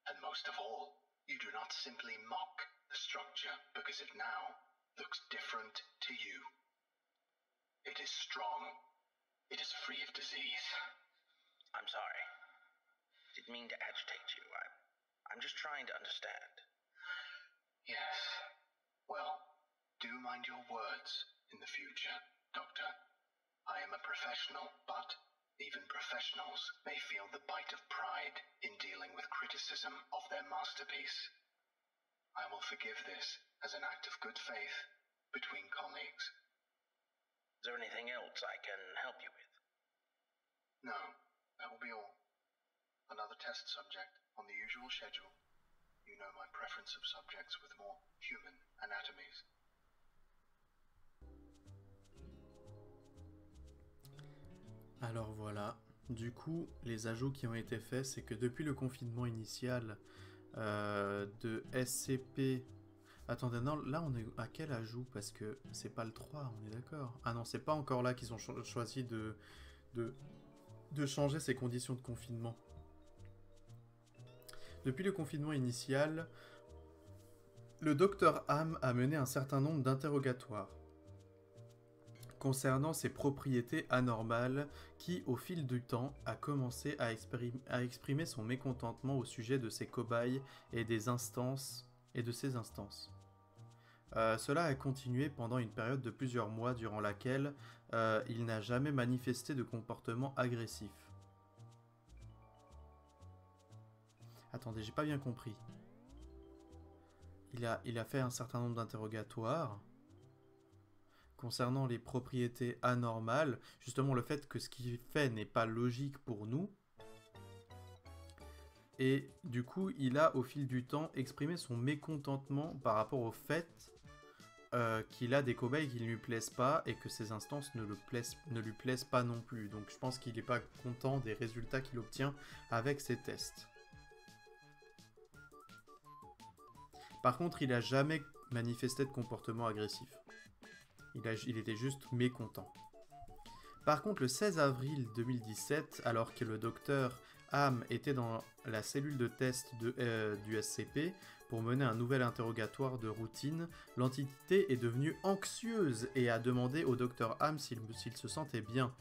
S3: And most of all, you do not simply mock the structure because it now looks different to you. It is strong. It is free of disease.
S2: I'm sorry. Didn't mean to agitate you. I'm just trying to understand.
S3: Yes. Well, do mind your words in the future, Doctor. I am a professional, but even professionals may feel the bite of pride in dealing with criticism of their masterpiece. I will forgive this as an act of good faith between colleagues.
S2: Is there anything else I can help you with?
S3: No, that will be all. Another test subject on the usual schedule. You know my preference of subjects with more human anatomies.
S1: Alors voilà, du coup, les ajouts qui ont été faits, c'est que depuis le confinement initial de SCP... Attendez, non, là on est à quel ajout? Parce que c'est pas le 3, on est d'accord? Ah non, c'est pas encore là qu'ils ont choisi de changer ces conditions de confinement. Depuis le confinement initial, le Dr Ham a mené un certain nombre d'interrogatoires concernant ses propriétés anormales qui, au fil du temps, a commencé à exprimer son mécontentement au sujet de ses cobayes et des instances et de ses instances. Cela a continué pendant une période de plusieurs mois durant laquelle il n'a jamais manifesté de comportement agressif. Attendez, j'ai pas bien compris. Il a fait un certain nombre d'interrogatoires concernant les propriétés anormales, justement le fait que ce qu'il fait n'est pas logique pour nous. Et du coup, il a au fil du temps exprimé son mécontentement par rapport au fait qu'il a des cobayes qui ne lui plaisent pas et que ses instances ne lui plaisent pas non plus. Donc je pense qu'il n'est pas content des résultats qu'il obtient avec ses tests. Par contre, il n'a jamais manifesté de comportement agressif. Il était juste mécontent. Par contre, le 16 avril 2017, alors que le docteur Ham était dans la cellule de test du SCP pour mener un nouvel interrogatoire de routine, l'entité est devenue anxieuse et a demandé au docteur Ham s'il se sentait bien.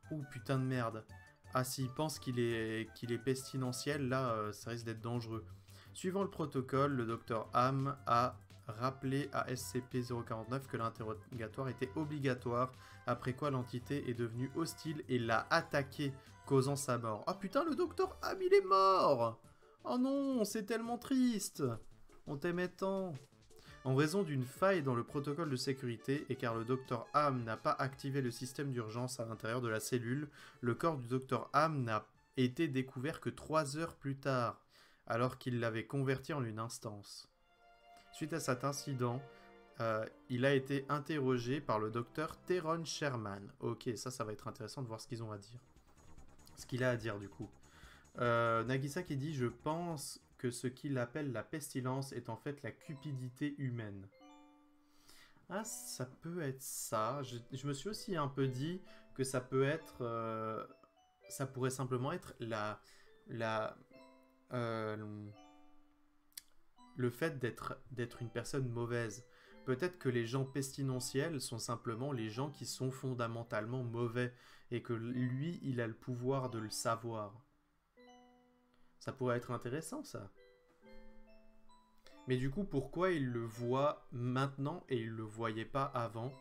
S1: Ouh, putain de merde. Ah, s'il pense qu'il est pestilentiel, là, ça risque d'être dangereux. Suivant le protocole, le docteur Ham a rappelé à SCP-049 que l'interrogatoire était obligatoire, après quoi l'entité est devenue hostile et l'a attaqué, causant sa mort. Ah putain, le docteur Ham, il est mort! Oh non, c'est tellement triste! On t'aimait tant! En raison d'une faille dans le protocole de sécurité et car le docteur Ham n'a pas activé le système d'urgence à l'intérieur de la cellule, le corps du docteur Ham n'a été découvert que 3 heures plus tard, alors qu'il l'avait converti en une instance. Suite à cet incident, il a été interrogé par le docteur Teron Sherman. Ok, ça va être intéressant de voir ce qu'ils ont à dire. Ce qu'il a à dire du coup. Nagisa qui dit « Je pense que ce qu'il appelle la pestilence est en fait la cupidité humaine. » Ah, ça peut être ça. Je me suis aussi un peu dit que ça peut être... ça pourrait simplement être le fait d'être une personne mauvaise. Peut-être que les gens pestilentiels sont simplement les gens qui sont fondamentalement mauvais et que lui, il a le pouvoir de le savoir. Ça pourrait être intéressant, ça. Mais du coup, pourquoi il le voit maintenant et il le voyait pas avant?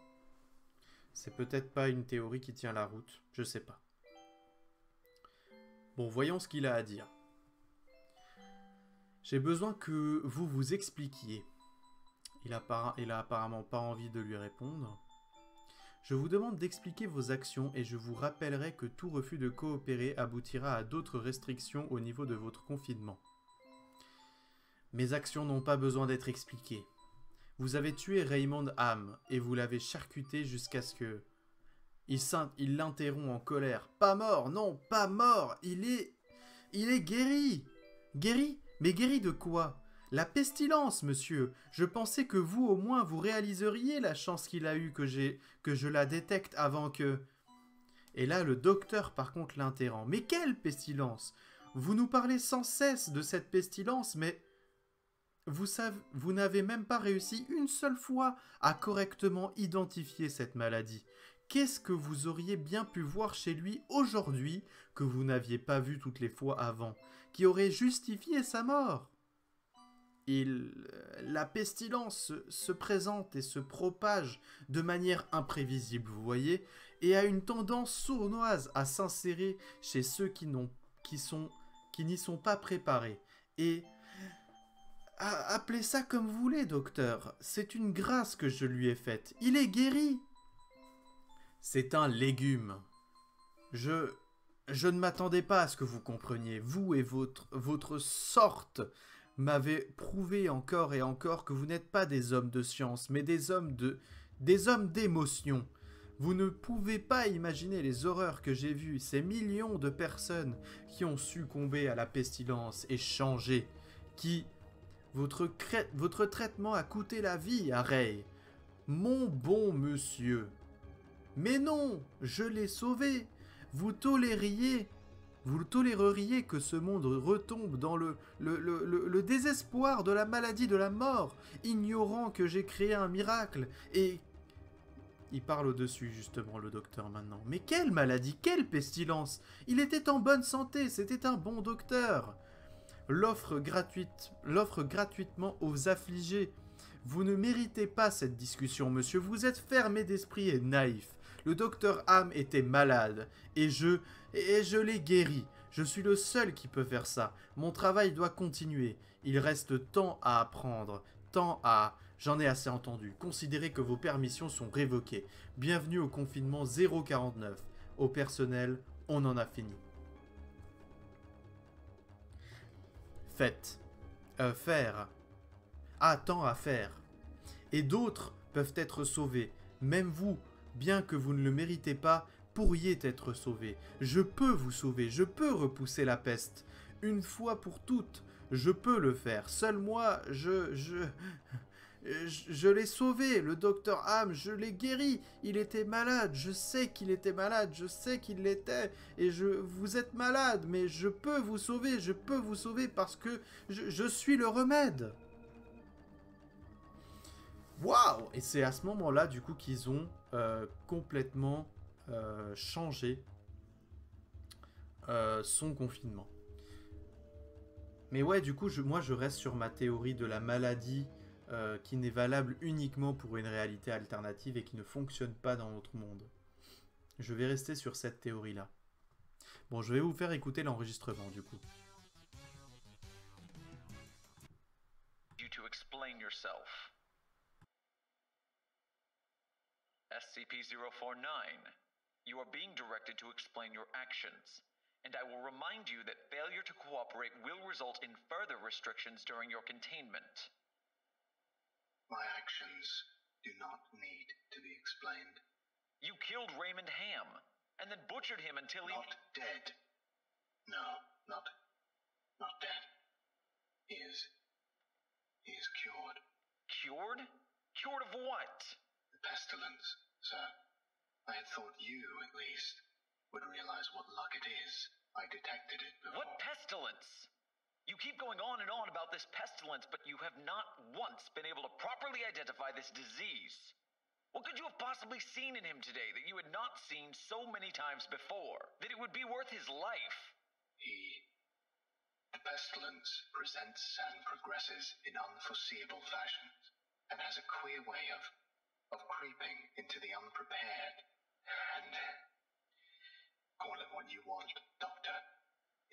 S1: C'est peut-être pas une théorie qui tient la route, je sais pas. Bon, voyons ce qu'il a à dire. J'ai besoin que vous vous expliquiez. Il a apparemment pas envie de lui répondre. Je vous demande d'expliquer vos actions et je vous rappellerai que tout refus de coopérer aboutira à d'autres restrictions au niveau de votre confinement. Mes actions n'ont pas besoin d'être expliquées. Vous avez tué Raymond Ham et vous l'avez charcuté jusqu'à ce que... Il l'interrompt en colère. Pas mort, non, pas mort, il est guéri. Guéri? Mais guéri de quoi? La pestilence, monsieur. Je pensais que vous, au moins, vous réaliseriez la chance qu'il a eue que je la détecte avant que... Et là, le docteur, par contre, l'interrompt. Mais quelle pestilence? Vous nous parlez sans cesse de cette pestilence, mais... Vous n'avez même pas réussi une seule fois à correctement identifier cette maladie. Qu'est-ce que vous auriez bien pu voir chez lui aujourd'hui que vous n'aviez pas vu toutes les fois avant, qui aurait justifié sa mort? La pestilence se présente et se propage de manière imprévisible, vous voyez, et a une tendance sournoise à s'insérer chez ceux qui n'y sont pas préparés. Et appelez ça comme vous voulez, docteur. C'est une grâce que je lui ai faite. Il est guéri. C'est un légume. Je ne m'attendais pas à ce que vous compreniez. Vous et votre sorte m'avez prouvé encore et encore que vous n'êtes pas des hommes de science, mais des hommes d'émotion. Vous ne pouvez pas imaginer les horreurs que j'ai vues, ces millions de personnes qui ont succombé à la pestilence et changé, Votre traitement a coûté la vie à Ray. Mon bon monsieur. Mais non, je l'ai sauvé. Vous toléreriez que ce monde retombe dans le désespoir de la maladie de la mort, ignorant que j'ai créé un miracle et... Il parle au-dessus, justement, le docteur, maintenant. Mais quelle maladie, quelle pestilence! Il était en bonne santé, c'était un bon docteur. L'offre gratuitement aux affligés. Vous ne méritez pas cette discussion, monsieur. Vous êtes fermé d'esprit et naïf. Le docteur Ham était malade, et je l'ai guéri. Je suis le seul qui peut faire ça. Mon travail doit continuer. Il reste tant à apprendre, tant à... J'en ai assez entendu. Considérez que vos permissions sont révoquées. Bienvenue au confinement 049. Au personnel, on en a fini. Faire. Ah, tant à faire. Et d'autres peuvent être sauvés. Même vous, bien que vous ne le méritez pas, pourriez être sauvés. Je peux vous sauver, je peux repousser la peste. Une fois pour toutes, je peux le faire. Seul moi, je l'ai sauvé, le docteur Ham, je l'ai guéri. Il était malade, je sais qu'il était malade, je sais qu'il l'était. Et vous êtes malade, mais je peux vous sauver parce que je suis le remède. Waouh! Et c'est à ce moment-là, du coup, qu'ils ont complètement changé son confinement. Mais ouais, du coup, moi, je reste sur ma théorie de la maladie qui n'est valable uniquement pour une réalité alternative et qui ne fonctionne pas dans notre monde. Je vais rester sur cette théorie-là. Bon, je vais vous faire écouter l'enregistrement, du coup.
S4: You to explain yourself. SCP-049, you are being directed to explain your actions, and I will remind you that failure to cooperate will result in further restrictions during your containment.
S3: My actions do not need to be explained.
S4: You killed Raymond Ham, and then butchered him until he...
S3: Not dead. No, not dead. He is cured.
S4: Cured? Cured of what?
S3: The pestilence, sir. I had thought you, at least, would realize what luck it is. I detected it before.
S4: What pestilence? You keep going on and on about this pestilence, but you have not once been able to properly identify this disease. What could you have possibly seen in him today that you had not seen so many times before? That it would be worth his life?
S3: The pestilence presents and progresses in unforeseeable fashions, and has a queer way of creeping into the unprepared. And call it what you want, Doctor.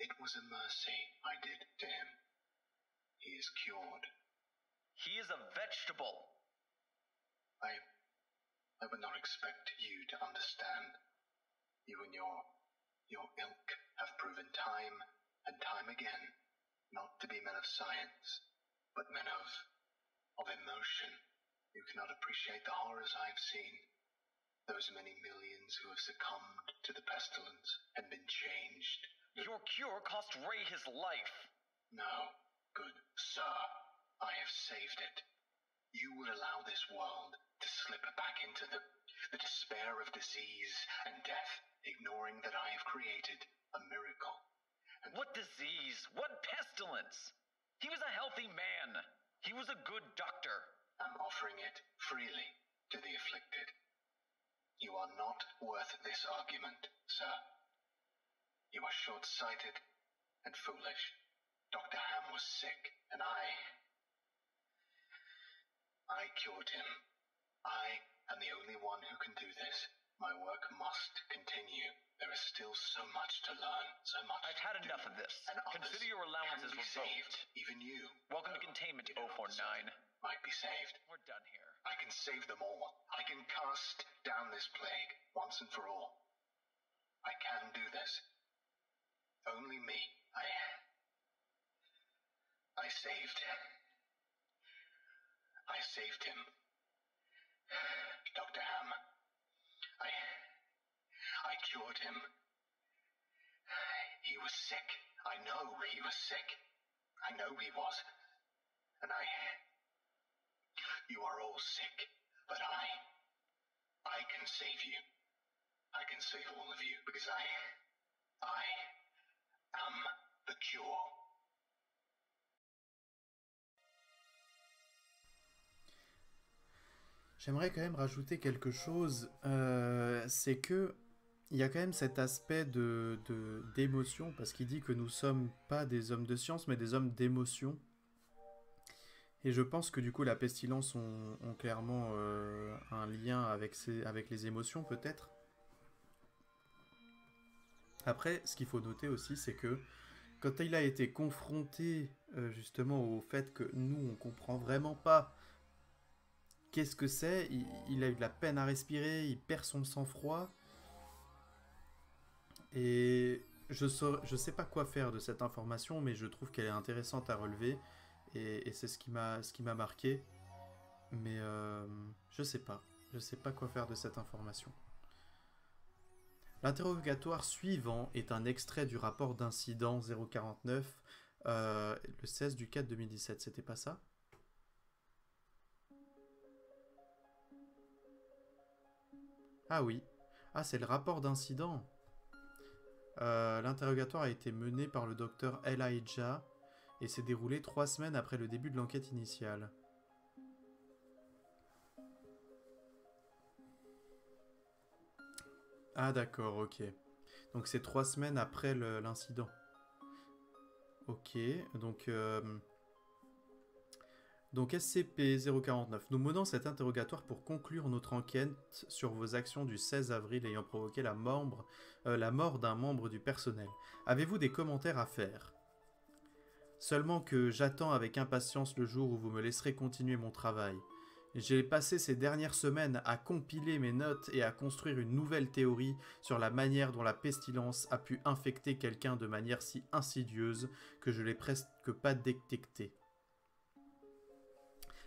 S3: It was a mercy I did to him. He is cured.
S4: He is a vegetable.
S3: I would not expect you to understand. You and your ilk have proven time and time again not to be men of science, but men of emotion. You cannot appreciate the horrors I have seen. Those many millions who have succumbed to the pestilence and been changed.
S4: Your cure cost Ray his life.
S3: No, good sir. I have saved it. You would allow this world to slip back into the despair of disease and death, ignoring that I have created a miracle. And
S4: what disease? What pestilence? He was a healthy man. He was a good doctor.
S3: I'm offering it freely to the afflicted. You are not worth this argument, sir. You are short-sighted and foolish. Dr. Ham was sick, and I cured him. I am the only one who can do this. My work must continue. There is still so much to learn, so much.
S4: I've had enough of this. Consider your allowances revoked.
S3: Even you.
S4: Welcome to Containment 049.
S3: Might be saved.
S4: We're done here.
S3: I can save them all. I can cast down this plague once and for all. I can do this. Only me. I saved him. Dr. Ham. I cured him. He was sick. I know he was sick. I know he was. And you are all sick, but I can save you. I can save all of you, because I am the cure.
S1: J'aimerais quand même rajouter quelque chose, c'est que il y a quand même cet aspect d'émotion, parce qu'il dit que nous sommes pas des hommes de science, mais des hommes d'émotion. Et je pense que du coup la pestilence ont clairement un lien avec les émotions peut-être. Après, ce qu'il faut noter aussi, c'est que quand il a été confronté justement au fait que nous, on comprend vraiment pas qu'est-ce que c'est, il a eu de la peine à respirer, il perd son sang-froid. Et je sais pas quoi faire de cette information, mais je trouve qu'elle est intéressante à relever. Et c'est ce qui m'a marqué. Mais je sais pas quoi faire de cette information. L'interrogatoire suivant est un extrait du rapport d'incident 049, le 16 du 4 2017. C'était pas ça? Ah oui. Ah, c'est le rapport d'incident. L'interrogatoire a été mené par le docteur Elijah et s'est déroulé 3 semaines après le début de l'enquête initiale. Ah d'accord, ok. Donc c'est 3 semaines après l'incident. Ok, donc SCP-049. Nous menons cet interrogatoire pour conclure notre enquête sur vos actions du 16 avril ayant provoqué la mort d'un membre du personnel. Avez-vous des commentaires à faire? Seulement que j'attends avec impatience le jour où vous me laisserez continuer mon travail. J'ai passé ces dernières semaines à compiler mes notes et à construire une nouvelle théorie sur la manière dont la pestilence a pu infecter quelqu'un de manière si insidieuse que je l'ai presque pas détecté.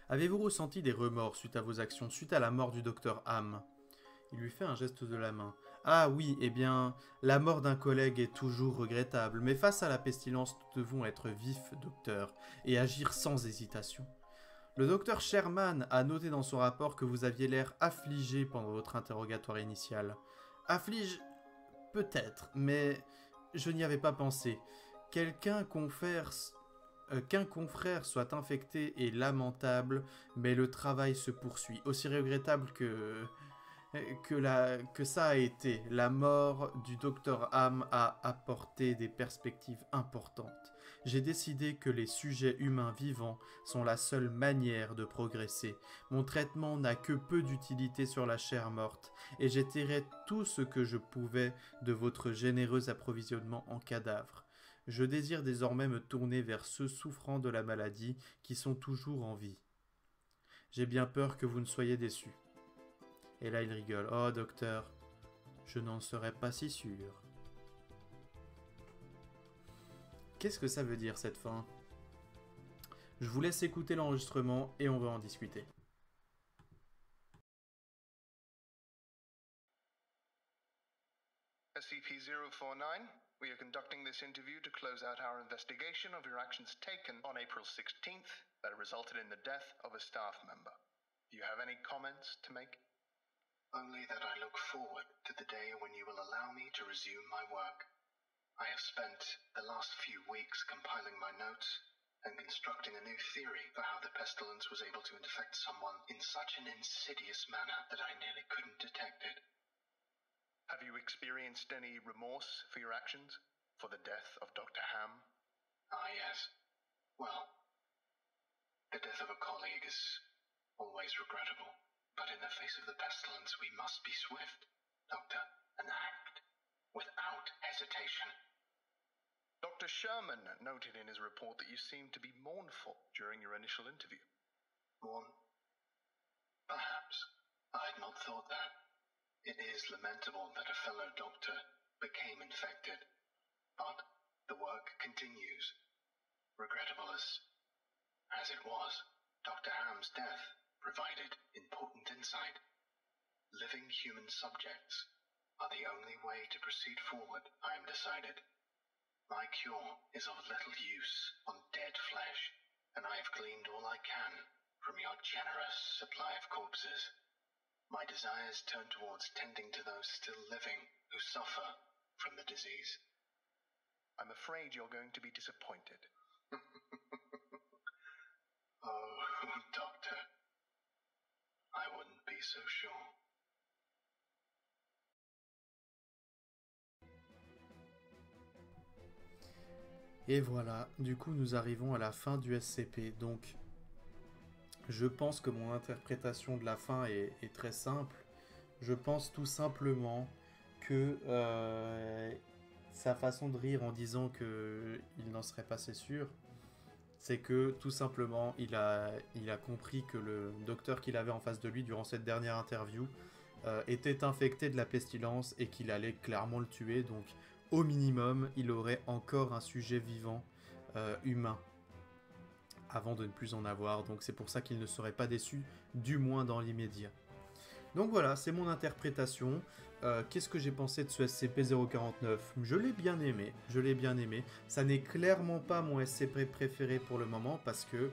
S1: Avez-vous ressenti des remords suite à vos actions, suite à la mort du docteur Ham? Il lui fait un geste de la main. Ah oui, eh bien, la mort d'un collègue est toujours regrettable, mais face à la pestilence, nous devons être vifs, docteur, et agir sans hésitation. Le docteur Sherman a noté dans son rapport que vous aviez l'air affligé pendant votre interrogatoire initial. Afflige? Peut-être, mais je n'y avais pas pensé. Quelqu'un confère qu'un confrère soit infecté est lamentable, mais le travail se poursuit. Aussi regrettable que ça a été, la mort du docteur Ham a apporté des perspectives importantes. J'ai décidé que les sujets humains vivants sont la seule manière de progresser. Mon traitement n'a que peu d'utilité sur la chair morte, et j'étirerai tout ce que je pouvais de votre généreux approvisionnement en cadavres. Je désire désormais me tourner vers ceux souffrant de la maladie qui sont toujours en vie. J'ai bien peur que vous ne soyez déçus. Et là il rigole. Oh docteur, je n'en serais pas si sûr. Qu'est-ce que ça veut dire cette fin? Je vous laisse écouter l'enregistrement et on va en discuter.
S3: SCP-049, we are conducting this interview to close out our investigation of your actions taken on April 16th that resulted in the death of a staff member. Do you have any comments to make?
S5: Only that I look forward to the day when you will allow me to resume my work. I have spent the last few weeks compiling my notes and constructing a new theory for how the pestilence was able to infect someone in such an insidious manner that I nearly couldn't detect it.
S3: Have you experienced any remorse for your actions? For the death of Dr. Ham?
S5: Ah, yes. Well, the death of a colleague is always regrettable. But in the face of the pestilence, we must be swift, Doctor, and act without hesitation.
S3: Dr. Sherman noted in his report that you seemed to be mournful during your initial interview.
S5: Mourn? Perhaps. I had not thought that. It is lamentable that a fellow doctor became infected. But the work continues. Regrettable as it was, Dr. Ham's death provided important insight. Living human subjects are the only way to proceed forward, I am decided. My cure is of little use on dead flesh, and I have gleaned all I can from your generous supply of corpses. My desires turn towards tending to those still living who suffer from the disease.
S3: I'm afraid you're going to be disappointed.
S5: Oh, Doctor. I wouldn't be so sure.
S1: Et voilà, du coup nous arrivons à la fin du SCP. Donc je pense que mon interprétation de la fin est très simple. Je pense tout simplement que sa façon de rire en disant qu'il n'en serait pas sûr, c'est que tout simplement il a compris que le docteur qu'il avait en face de lui durant cette dernière interview était infecté de la pestilence et qu'il allait clairement le tuer. Donc au minimum il aurait encore un sujet vivant humain avant de ne plus en avoir. Donc c'est pour ça qu'il ne serait pas déçu, du moins dans l'immédiat. Donc voilà, c'est mon interprétation. Qu'est-ce que j'ai pensé de ce SCP-049 ? Je l'ai bien aimé. Ça n'est clairement pas mon SCP préféré pour le moment parce que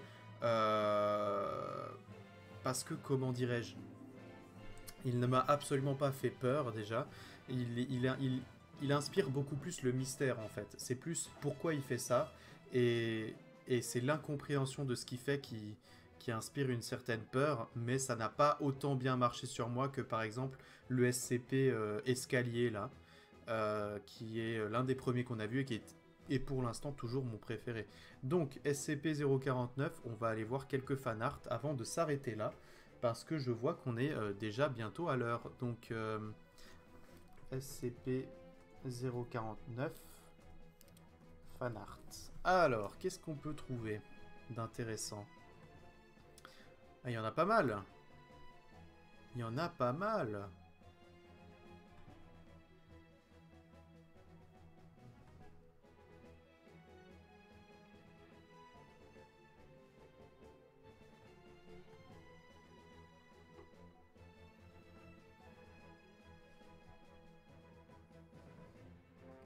S1: comment dirais-je ? Il ne m'a absolument pas fait peur déjà. Il inspire beaucoup plus le mystère en fait. C'est plus pourquoi il fait ça et c'est l'incompréhension de ce qu'il fait qui inspire une certaine peur, mais ça n'a pas autant bien marché sur moi que par exemple le SCP Escalier là, qui est l'un des premiers qu'on a vu et qui est pour l'instant toujours mon préféré. Donc SCP-049, on va aller voir quelques fanarts avant de s'arrêter là, parce que je vois qu'on est déjà bientôt à l'heure. Donc SCP-049 fanart. Alors, qu'est-ce qu'on peut trouver d'intéressant ? Ah, il y en a pas mal.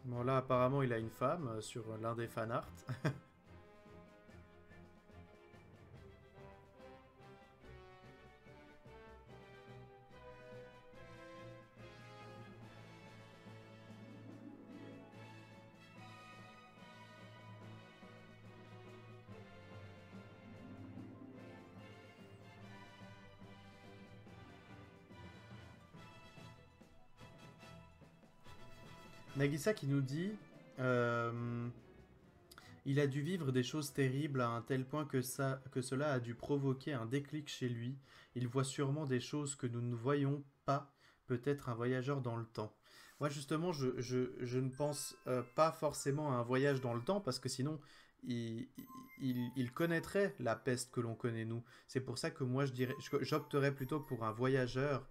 S1: Bon, là, apparemment, il a une femme sur l'un des fanarts. Nagisa qui nous dit il a dû vivre des choses terribles à un tel point que cela a dû provoquer un déclic chez lui. Il voit sûrement des choses que nous ne voyons pas, peut-être un voyageur dans le temps. Moi justement, je ne pense pas forcément à un voyage dans le temps, parce que sinon, il connaîtrait la peste que l'on connaît nous. C'est pour ça que moi j'opterais plutôt pour un voyageur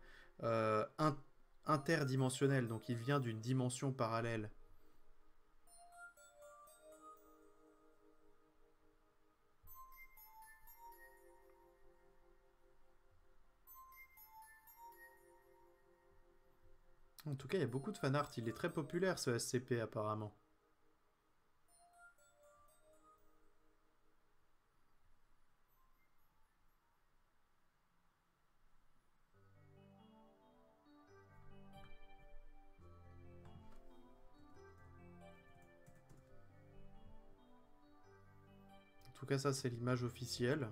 S1: interdimensionnel, donc il vient d'une dimension parallèle. En tout cas, il y a beaucoup de fanart, il est très populaire ce SCP apparemment. En tout cas, ça c'est l'image officielle.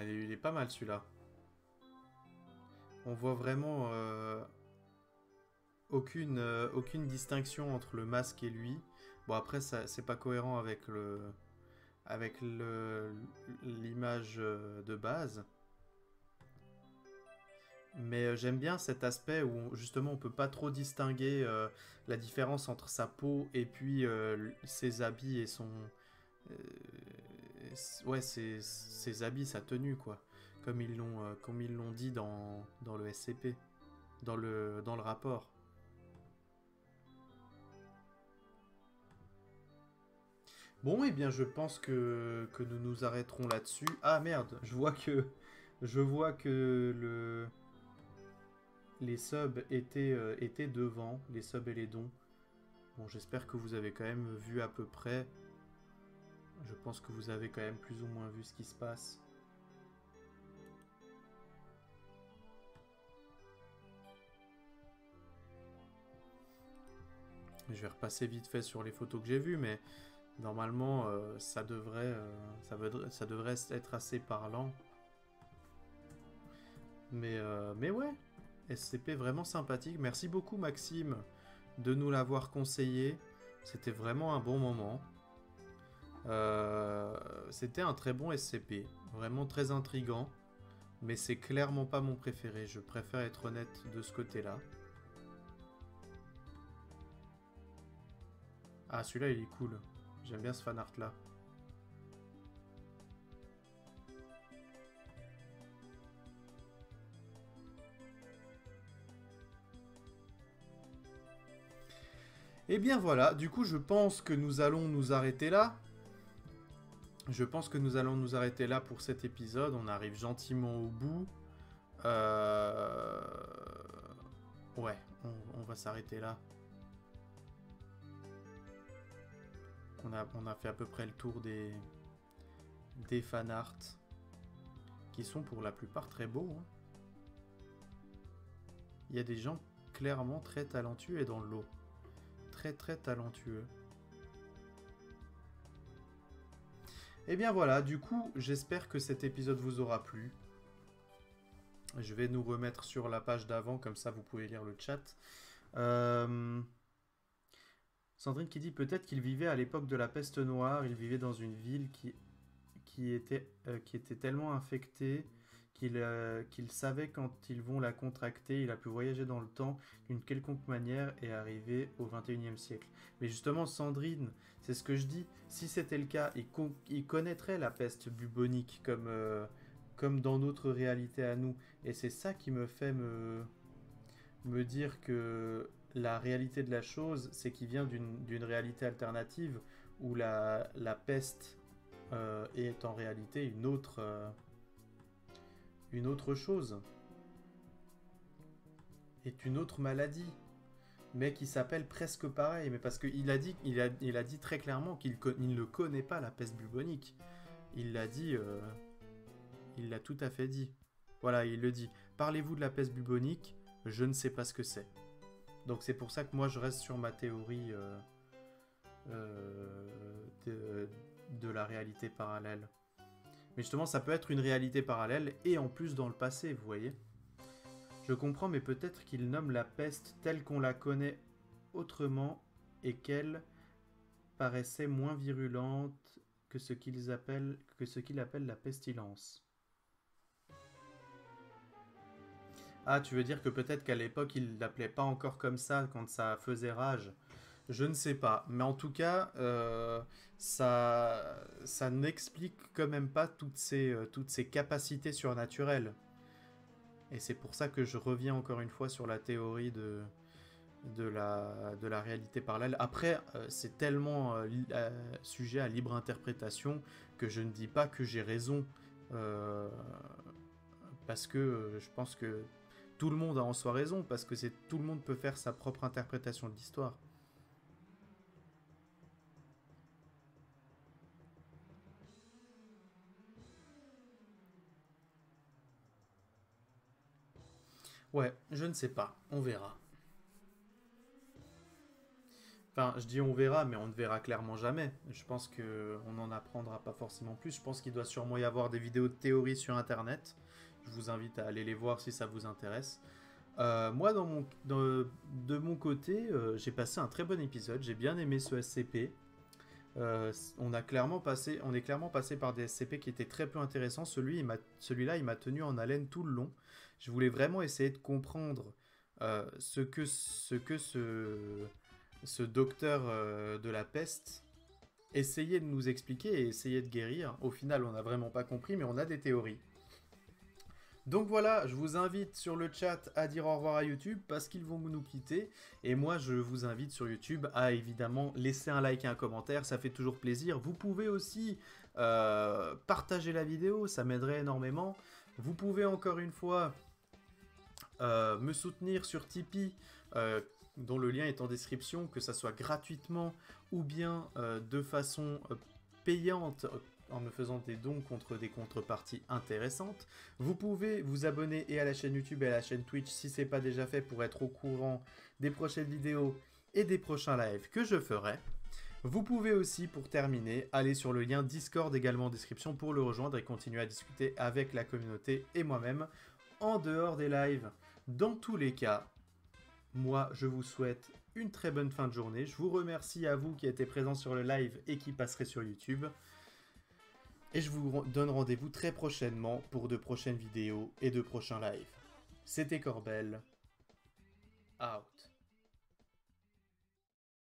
S1: Il est pas mal celui-là. On voit vraiment aucune distinction entre le masque et lui. Bon après c'est pas cohérent avec l'image de base. Mais j'aime bien cet aspect où justement on peut pas trop distinguer la différence entre sa peau et puis ses habits et son... ouais, ses habits, sa tenue, quoi. Comme ils l'ont dit dans le SCP, dans le rapport. Bon, eh bien, je pense que nous nous arrêterons là-dessus. Ah, merde, je vois que les subs étaient devant, les subs et les dons. Bon, j'espère que vous avez quand même vu à peu près. Je pense que vous avez quand même plus ou moins vu ce qui se passe. Je vais repasser vite fait sur les photos que j'ai vues, mais normalement, ça devrait être assez parlant. Mais ouais, SCP vraiment sympathique. Merci beaucoup Maxime de nous l'avoir conseillé. C'était vraiment un bon moment. C'était un très bon SCP, vraiment très intriguant, mais c'est clairement pas mon préféré. Je préfère être honnête de ce côté-là. Ah, celui-là il est cool. J'aime bien ce fanart là. Et bien voilà, du coup je pense que nous allons nous arrêter là. Je pense que nous allons nous arrêter là pour cet épisode. On arrive gentiment au bout. Ouais, on va s'arrêter là. On a fait à peu près le tour des fanarts. Qui sont pour la plupart très beaux. Hein. Il y a des gens clairement très talentueux dans le lot. Très très talentueux. Et bien voilà, du coup, j'espère que cet épisode vous aura plu. Je vais nous remettre sur la page d'avant, comme ça vous pouvez lire le chat. Sandrine qui dit peut-être qu'il vivait à l'époque de la peste noire, il vivait dans une ville qui était tellement infectée qu'il savait quand ils vont la contracter, il a pu voyager dans le temps d'une quelconque manière et arriver au 21e siècle. Mais justement, Sandrine, c'est ce que je dis, si c'était le cas, il connaîtrait la peste bubonique comme dans notre réalité à nous. Et c'est ça qui me fait me dire que la réalité de la chose, c'est qu'il vient d'une réalité alternative où la peste est en réalité une autre chose, est une autre maladie, mais qui s'appelle presque pareil, mais parce qu'il a dit très clairement qu'il ne connaît pas la peste bubonique. Il l'a dit, il l'a tout à fait dit. Voilà, il le dit. Parlez-vous de la peste bubonique, je ne sais pas ce que c'est. Donc c'est pour ça que moi je reste sur ma théorie de la réalité parallèle. Mais justement, ça peut être une réalité parallèle et en plus dans le passé, vous voyez. Je comprends, mais peut-être qu'il nomme la peste telle qu'on la connaît autrement et qu'elle paraissait moins virulente que ce qu'il appelle la pestilence. Ah, tu veux dire que peut-être qu'à l'époque, il l'appelait pas encore comme ça quand ça faisait rage. Je ne sais pas, mais en tout cas, ça n'explique quand même pas toutes ces capacités surnaturelles. Et c'est pour ça que je reviens encore une fois sur la théorie de la réalité parallèle. Après, c'est tellement sujet à libre interprétation que je ne dis pas que j'ai raison, parce que je pense que tout le monde a en soi raison, parce que tout le monde peut faire sa propre interprétation de l'histoire. Ouais, je ne sais pas, on verra. Enfin, je dis on verra, mais on ne verra clairement jamais. Je pense qu'on n'en apprendra pas forcément plus. Je pense qu'il doit sûrement y avoir des vidéos de théorie sur Internet. Je vous invite à aller les voir si ça vous intéresse. Moi, de mon côté, j'ai passé un très bon épisode. J'ai bien aimé ce SCP. On est clairement passé par des SCP qui étaient très peu intéressants. Celui-là, il m'a tenu en haleine tout le long. Je voulais vraiment essayer de comprendre ce que ce docteur de la peste essayait de nous expliquer et essayait de guérir. Au final, on n'a vraiment pas compris, mais on a des théories. Donc voilà, je vous invite sur le chat à dire au revoir à YouTube parce qu'ils vont nous quitter. Et moi, je vous invite sur YouTube à évidemment laisser un like et un commentaire, ça fait toujours plaisir. Vous pouvez aussi partager la vidéo, ça m'aiderait énormément. Vous pouvez encore une fois me soutenir sur Tipeee, dont le lien est en description, que ça soit gratuitement ou bien de façon payante, en me faisant des dons contre des contreparties intéressantes. Vous pouvez vous abonner et à la chaîne YouTube et à la chaîne Twitch si ce n'est pas déjà fait pour être au courant des prochaines vidéos et des prochains lives que je ferai. Vous pouvez aussi, pour terminer, aller sur le lien Discord également en description pour le rejoindre et continuer à discuter avec la communauté et moi-même en dehors des lives. Dans tous les cas, moi je vous souhaite une très bonne fin de journée. Je vous remercie à vous qui étiez présents sur le live et qui passerez sur YouTube. Et je vous donne rendez-vous très prochainement pour de prochaines vidéos et de prochains lives. C'était Corbel. Out.